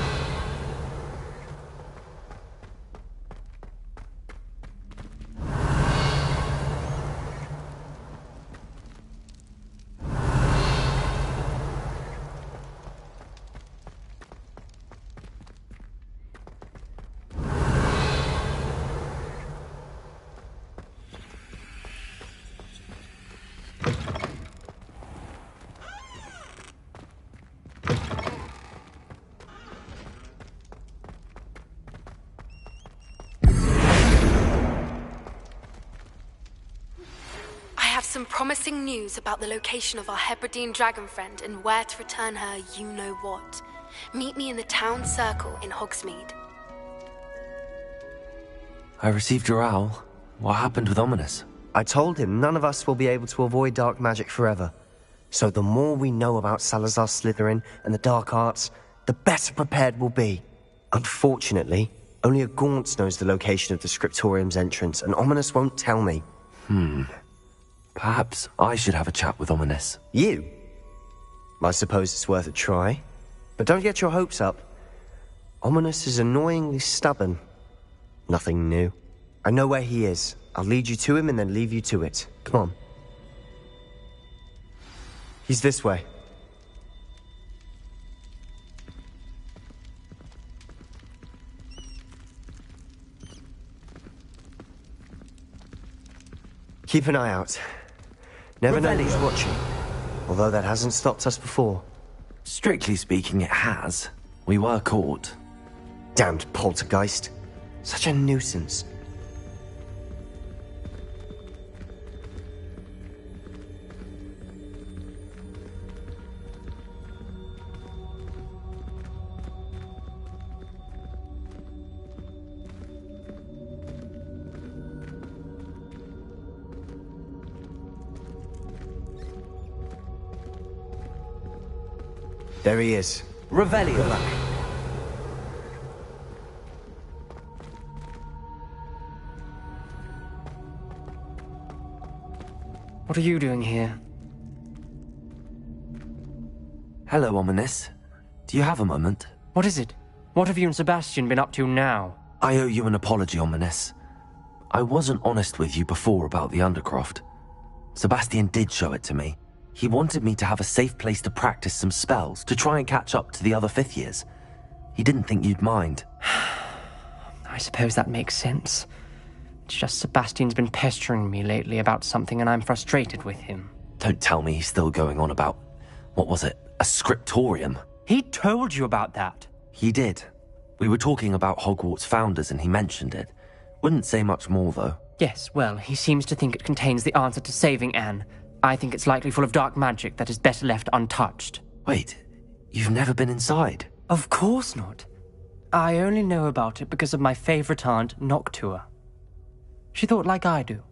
S6: Some promising news about the location of our Hebridean dragon friend and where to return her you-know-what. Meet me in the town circle in Hogsmeade.
S1: I received your owl. What happened with Ominous?
S8: I told him none of us will be able to avoid dark magic forever. So the more we know about Salazar Slytherin and the dark arts, the better prepared we'll be. Unfortunately, only a Gaunt knows the location of the Scriptorium's entrance, and Ominous won't tell me.
S1: Perhaps I should have a chat with Ominous.
S8: You? I suppose it's worth a try. But don't get your hopes up. Ominous is annoyingly stubborn. Nothing new. I know where he is. I'll lead you to him and then leave you to it. Come on. He's this way. Keep an eye out. Never know who's watching. Although that hasn't stopped us before.
S1: Strictly speaking, it has. We were caught.
S8: Damned poltergeist. Such a nuisance. There he is.
S18: Revelio. What are you doing here?
S1: Hello, Ominous. Do you have a moment?
S18: What is it? What have you and Sebastian been up to now?
S1: I owe you an apology, Ominous. I wasn't honest with you before about the Undercroft. Sebastian did show it to me. He wanted me to have a safe place to practice some spells, to try and catch up to the other fifth years. He didn't think you'd mind.
S18: I suppose that makes sense. It's just Sebastian's been pestering me lately about something and I'm frustrated with him.
S1: Don't tell me he's still going on about, what was it, a scriptorium?
S18: He told you about that?
S1: He did. We were talking about Hogwarts founders and he mentioned it. Wouldn't say much more, though.
S18: Yes, well, he seems to think it contains the answer to saving Anne. I think it's likely full of dark magic that is better left untouched.
S1: Wait, you've never been inside?
S18: Of course not. I only know about it because of my favourite aunt, Noctua. She thought like I do.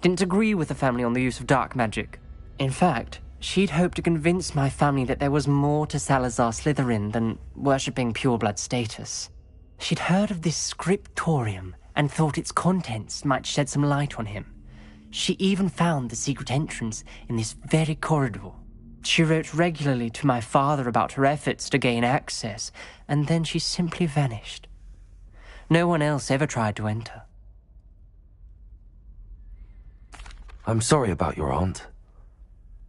S18: Didn't agree with the family on the use of dark magic. In fact, She'd hoped to convince my family that there was more to Salazar Slytherin than worshipping pureblood status. She'd heard of this scriptorium and thought its contents might shed some light on him. She even found the secret entrance in this very corridor. She wrote regularly to my father about her efforts to gain access, and then she simply vanished. No one else ever tried to enter.
S1: I'm sorry about your aunt.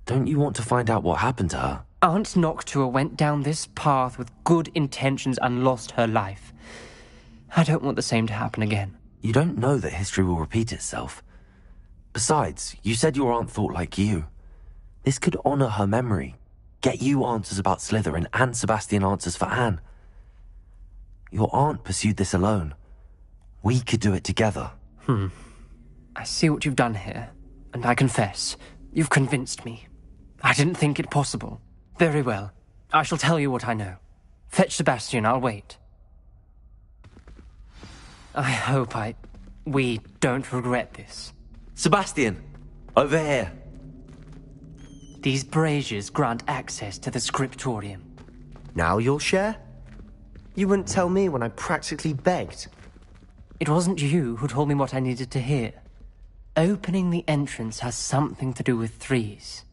S1: Don't you want to find out what happened to her?
S18: Aunt Noctua went down this path with good intentions and lost her life. I don't want the same to happen again.
S1: You don't know that history will repeat itself. Besides, you said your aunt thought like you. This could honor her memory, get you answers about Slytherin and Sebastian answers for Anne. Your aunt pursued this alone. We could do it together.
S18: I see what you've done here, and I confess, you've convinced me. I didn't think it possible. Very well. I shall tell you what I know. Fetch Sebastian, I'll wait. I hope we don't regret this.
S1: Sebastian! Over here!
S18: These braziers grant access to the scriptorium.
S8: Now you'll share? You wouldn't tell me when I practically begged.
S18: It wasn't you who told me what I needed to hear. Opening the entrance has something to do with threes.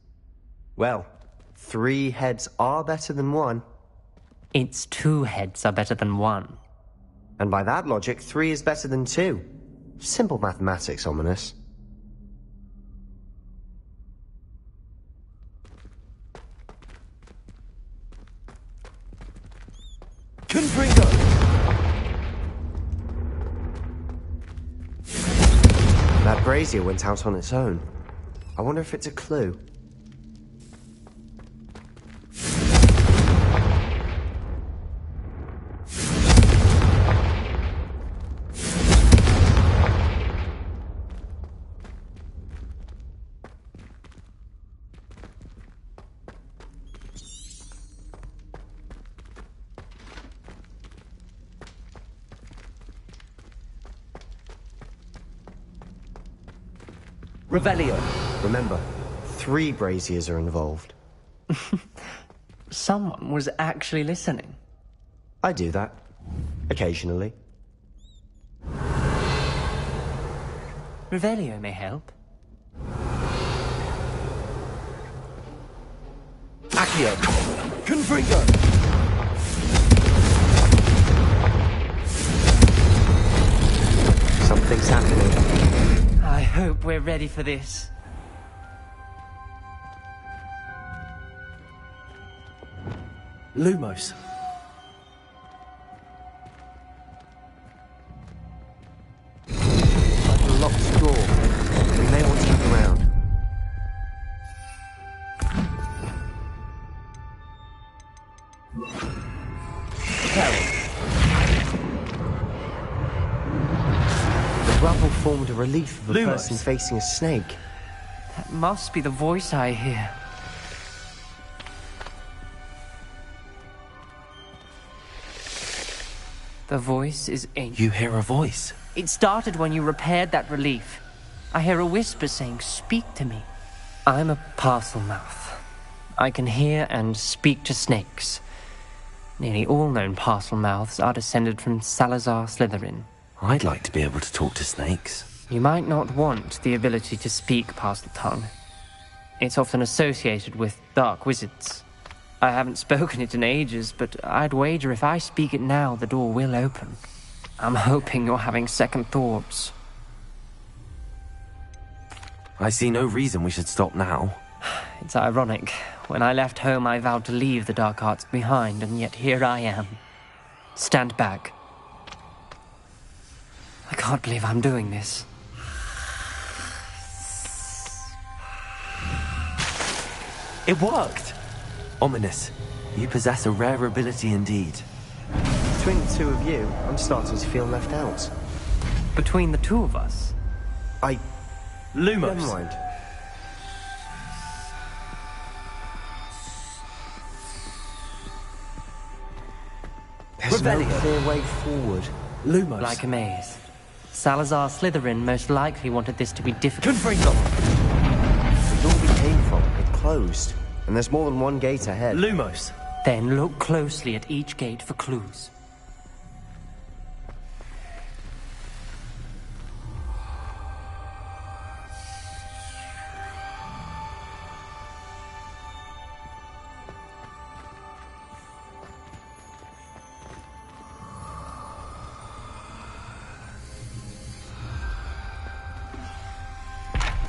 S8: Well, 3 heads are better than 1.
S18: It's 2 heads are better than 1.
S8: And by that logic, 3 is better than 2. Simple mathematics, Ominous.
S1: Confringo!
S8: That brazier went out on its own. I wonder if it's a clue.
S3: Revelio.
S8: Remember, 3 braziers are involved.
S18: Someone was actually listening.
S8: I do that. Occasionally.
S18: Revelio may help.
S1: Accio! Confringo!
S8: Something's happening.
S18: I hope we're ready for this.
S1: Lumos.
S8: Like a locked door. We may want to look around. The rubble formed a relief of a person facing a snake.
S18: That must be the voice I hear. The voice is ancient.
S1: You hear a voice?
S18: It started when you repaired that relief. I hear a whisper saying, "Speak to me." I'm a parcel mouth. I can hear and speak to snakes. Nearly all known parcel mouths are descended from Salazar Slytherin.
S1: I'd like to be able to talk to snakes.
S18: You might not want the ability to speak parcel tongue. It's often associated with dark wizards. I haven't spoken it in ages, but I'd wager if I speak it now, the door will open. I'm hoping you're having second thoughts.
S1: I see no reason we should stop now.
S18: It's ironic. When I left home, I vowed to leave the dark arts behind, and yet here I am. Stand back. I can't believe I'm doing this.
S1: It worked! Ominous, you possess a rare ability indeed.
S8: Between the 2 of you, I'm starting to feel left out.
S18: Between the 2 of us?
S1: Lumos.
S8: Never mind. There's no clear way forward.
S1: Lumos.
S18: Like a maze. Salazar Slytherin most likely wanted this to be difficult.
S1: Confringo!
S8: The door we came from had closed. and there's more than one gate ahead.
S18: Lumos. Then look closely at each gate for clues.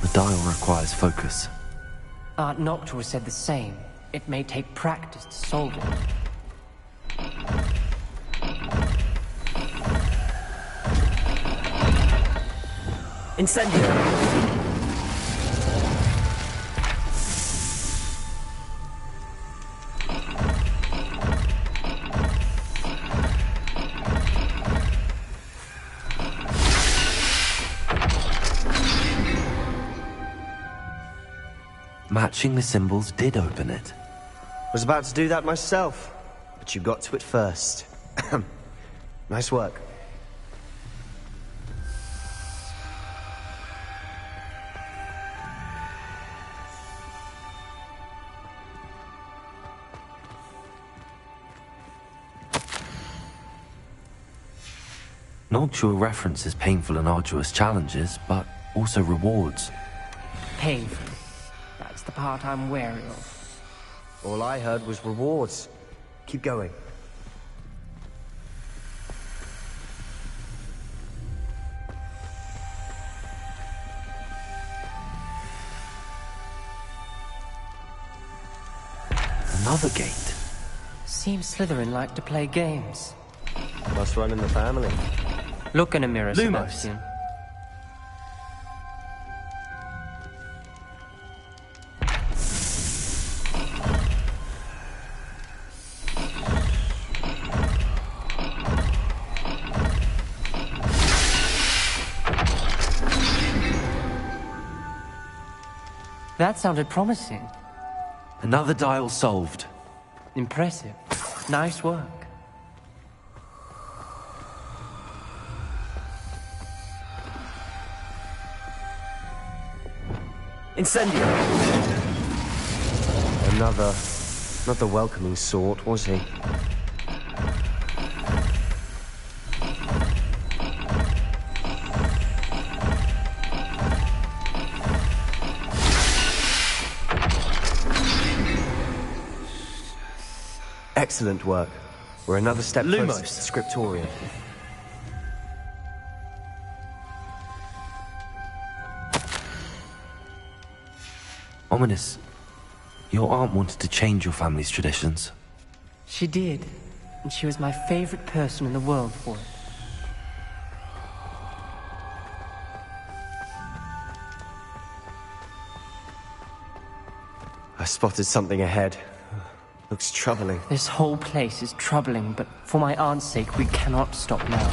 S1: The dial requires focus.
S18: Aunt Noctua said the same. It may take practice to solve it.
S3: Incendio!
S1: Matching the symbols did open it.
S8: Was about to do that myself, but you got to it first. Nice work.
S1: Noctua references painful and arduous challenges, but also rewards.
S18: Painful. That's the part I'm wary of.
S8: All I heard was rewards. Keep going.
S1: Another gate.
S18: Seems Slytherin like to play games.
S8: Must run in the family.
S18: Look in a mirror,
S8: Lumos.
S18: Sebastian. That sounded promising.
S1: Another dial solved.
S18: Impressive. Nice work.
S3: Incendio!
S8: Another... not the welcoming sort, was he? Excellent work. We're another step closer to the scriptorium.
S1: Ominous. Your aunt wanted to change your family's traditions.
S18: She did. And she was my favorite person in the world for it.
S8: I spotted something ahead. Looks troubling.
S18: This whole place is troubling, but for my aunt's sake, we cannot stop now.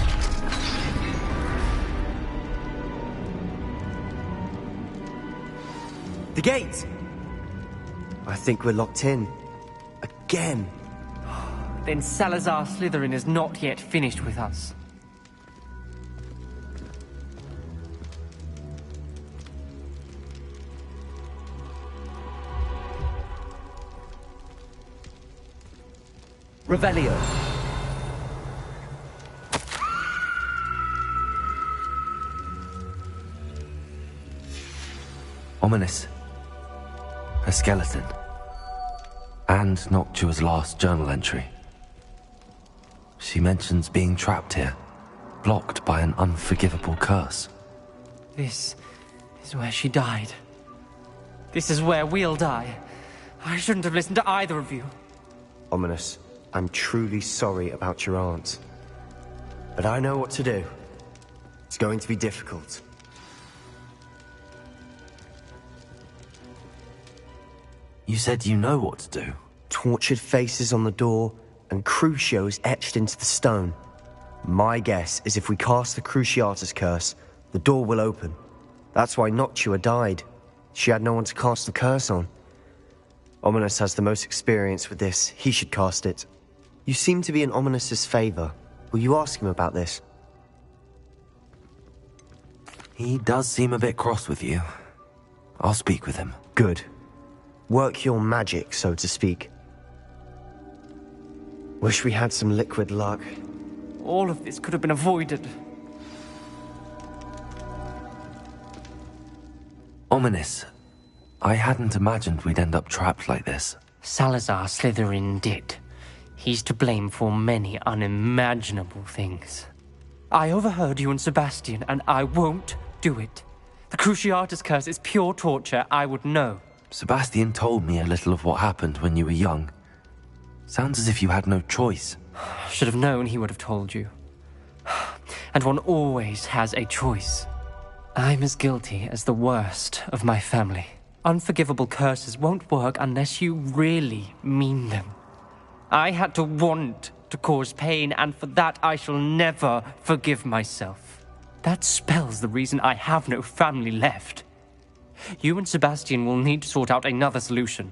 S8: The gate! I think we're locked in. Again.
S18: Then Salazar Slytherin is not yet finished with us.
S3: Revelio.
S1: Ominous. A skeleton. And Noctua's last journal entry. She mentions being trapped here, blocked by an unforgivable curse.
S18: This is where she died. This is where we'll die. I shouldn't have listened to either of you.
S8: Ominous, I'm truly sorry about your aunt. But I know what to do. It's going to be difficult.
S1: You said you know what to do.
S8: Tortured faces on the door and Crucios etched into the stone. My guess is if we cast the Cruciatus curse, the door will open. That's why Noctua died. She had no one to cast the curse on. Ominous has the most experience with this. He should cast it. You seem to be in Ominous's favor. Will you ask him about this?
S1: He does seem a bit cross with you. I'll speak with him.
S8: Good. Work your magic, so to speak. Wish we had some liquid luck.
S18: All of this could have been avoided.
S1: Ominous. I hadn't imagined we'd end up trapped like this.
S18: Salazar Slytherin did. He's to blame for many unimaginable things. I overheard you and Sebastian, and I won't do it. The Cruciatus curse is pure torture, I would know.
S1: Sebastian told me a little of what happened when you were young. Sounds as if you had no choice.
S18: Should have known he would have told you. And one always has a choice. I'm as guilty as the worst of my family. Unforgivable curses won't work unless you really mean them. I had to want to cause pain, and for that I shall never forgive myself. That spell's the reason I have no family left. You and Sebastian will need to sort out another solution.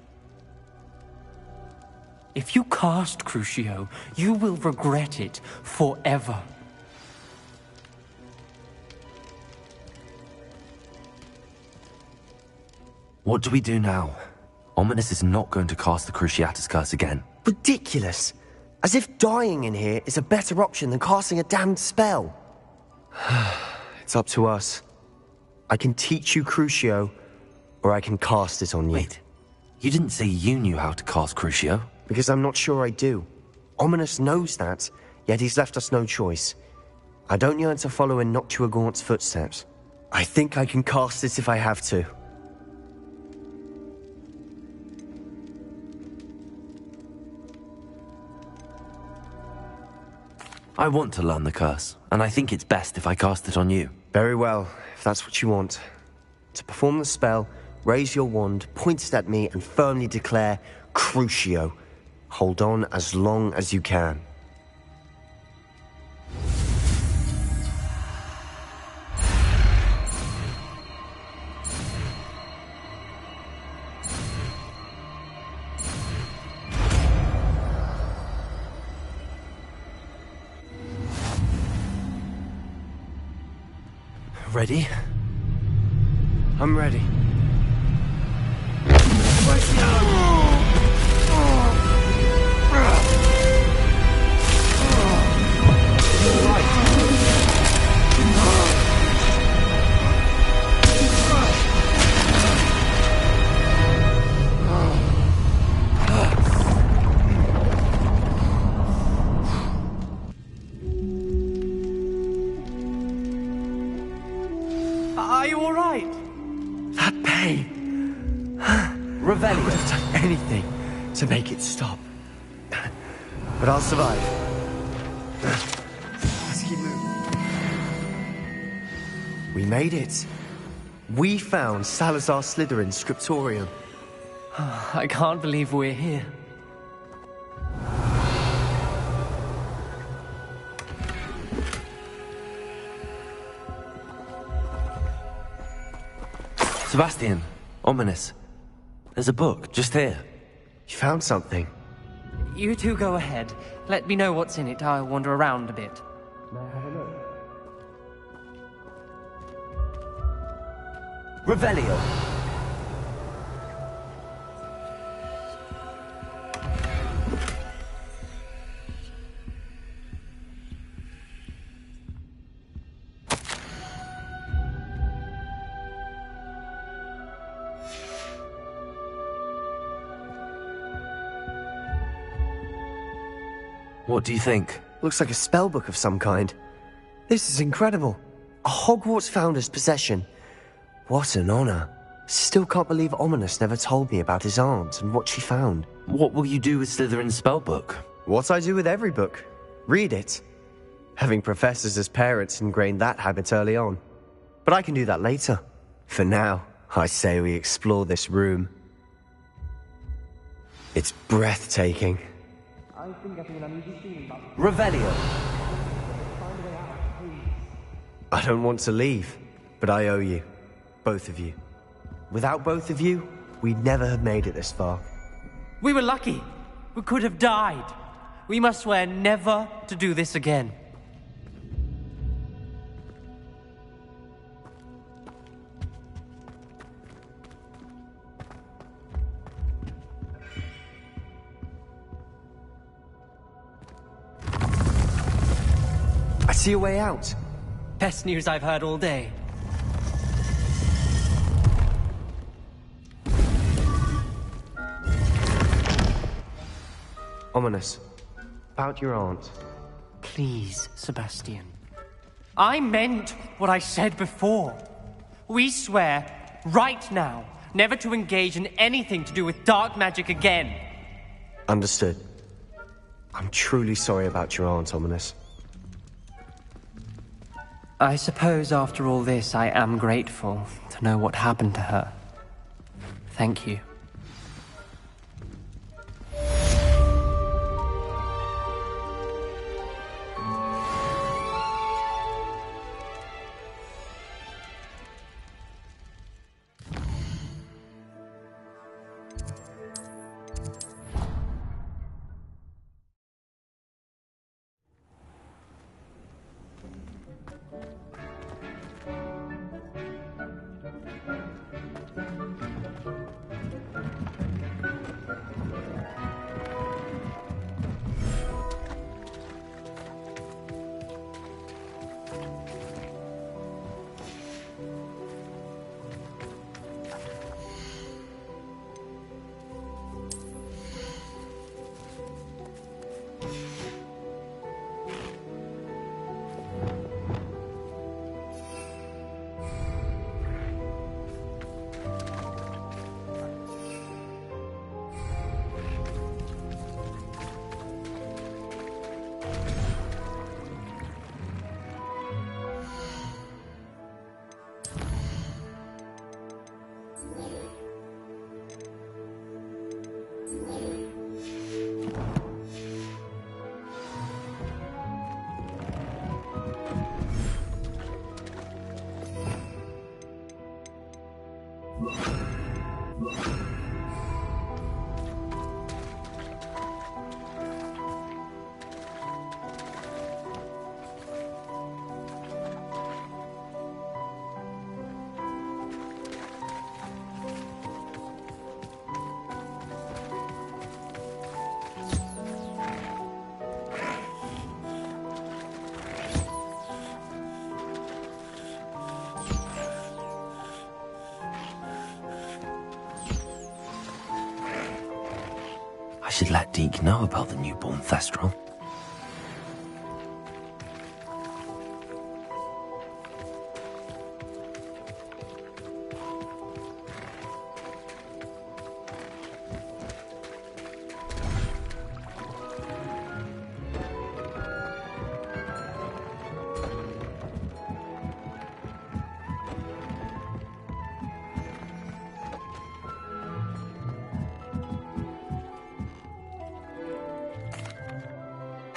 S18: If you cast Crucio, you will regret it forever.
S1: What do we do now? Ominous is not going to cast the Cruciatus curse again.
S8: Ridiculous! As if dying in here is a better option than casting a damned spell. It's up to us. I can teach you Crucio, or I can cast it on you.
S1: Wait, you didn't say you knew how to cast Crucio?
S8: Because I'm not sure I do. Ominous knows that, yet he's left us no choice. I don't yearn to follow in Noctuagaunt's footsteps. I think I can cast it if I have to.
S1: I want to learn the curse, and I think it's best if I cast it on you.
S8: Very well, if that's what you want. To perform the spell, raise your wand, point it at me, and firmly declare Crucio. Hold on as long as you can.
S1: Ready?
S8: I'm ready.
S18: Are you all right?
S8: That pain.
S18: Revelio.
S8: I would have done anything to make it stop. But I'll survive. Let's keep moving. We made it. We found Salazar Slytherin's scriptorium.
S18: I can't believe we're here.
S1: Sebastian, Ominous. There's a book, just here.
S8: You found something?
S18: You two go ahead. Let me know what's in it. I'll wander around a bit.
S8: May I have a look?
S1: Revelio. What do you think?
S8: Looks like a spellbook of some kind. This is incredible. A Hogwarts founder's possession. What an honor. Still can't believe Ominous never told me about his aunt and what she found.
S1: What will you do with Slytherin's spellbook?
S8: What I do with every book. Read it. Having professors as parents ingrained that habit early on. But I can do that later. For now, I say we explore this room. It's breathtaking.
S1: Revelio.
S8: I don't want to leave, but I owe you. Both of you. Without both of you, we'd never have made it this far.
S18: We were lucky. We could have died. We must swear never to do this again.
S8: See a way out.
S18: Best news I've heard all day.
S8: Ominous. About your aunt.
S18: Please, Sebastian. I meant what I said before. We swear, right now, never to engage in anything to do with dark magic again.
S8: Understood. I'm truly sorry about your aunt, Ominous.
S18: I suppose after all this, I am grateful to know what happened to her. Thank you.
S1: I should let Deke know about the newborn Thestral.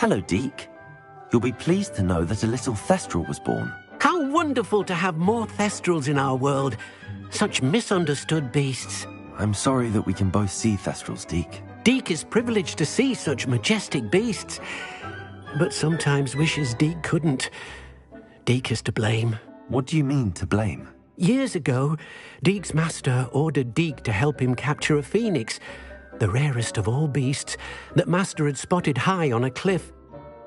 S1: Hello, Deke. You'll be pleased to know that a little Thestral was born.
S15: How wonderful to have more Thestrals in our world. Such misunderstood beasts.
S1: I'm sorry that we can both see Thestrals, Deke.
S15: Deke is privileged to see such majestic beasts, but sometimes wishes Deke couldn't. Deke is to blame.
S1: What do you mean, to blame?
S15: Years ago, Deke's master ordered Deke to help him capture a phoenix, the rarest of all beasts, that Master had spotted high on a cliff.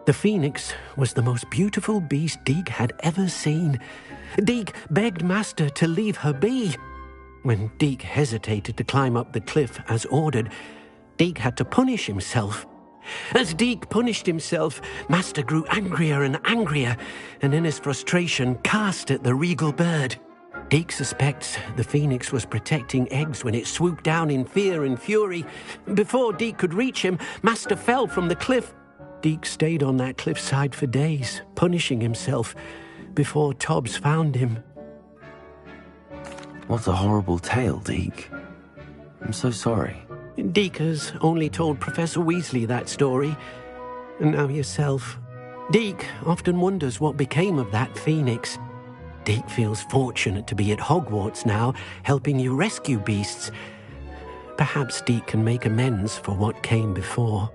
S15: The phoenix was the most beautiful beast Deke had ever seen. Deke begged Master to leave her be. When Deke hesitated to climb up the cliff as ordered, Deke had to punish himself. As Deke punished himself, Master grew angrier and angrier, and in his frustration cast at the regal bird. Deke suspects the phoenix was protecting eggs when it swooped down in fear and fury. Before Deke could reach him, Master fell from the cliff. Deke stayed on that cliffside for days, punishing himself, before Tobbs found him.
S1: What a horrible tale, Deke. I'm so sorry.
S15: Deke has only told Professor Weasley that story, and now yourself. Deke often wonders what became of that phoenix. Deke feels fortunate to be at Hogwarts now, helping you rescue beasts. Perhaps Deke can make amends for what came before.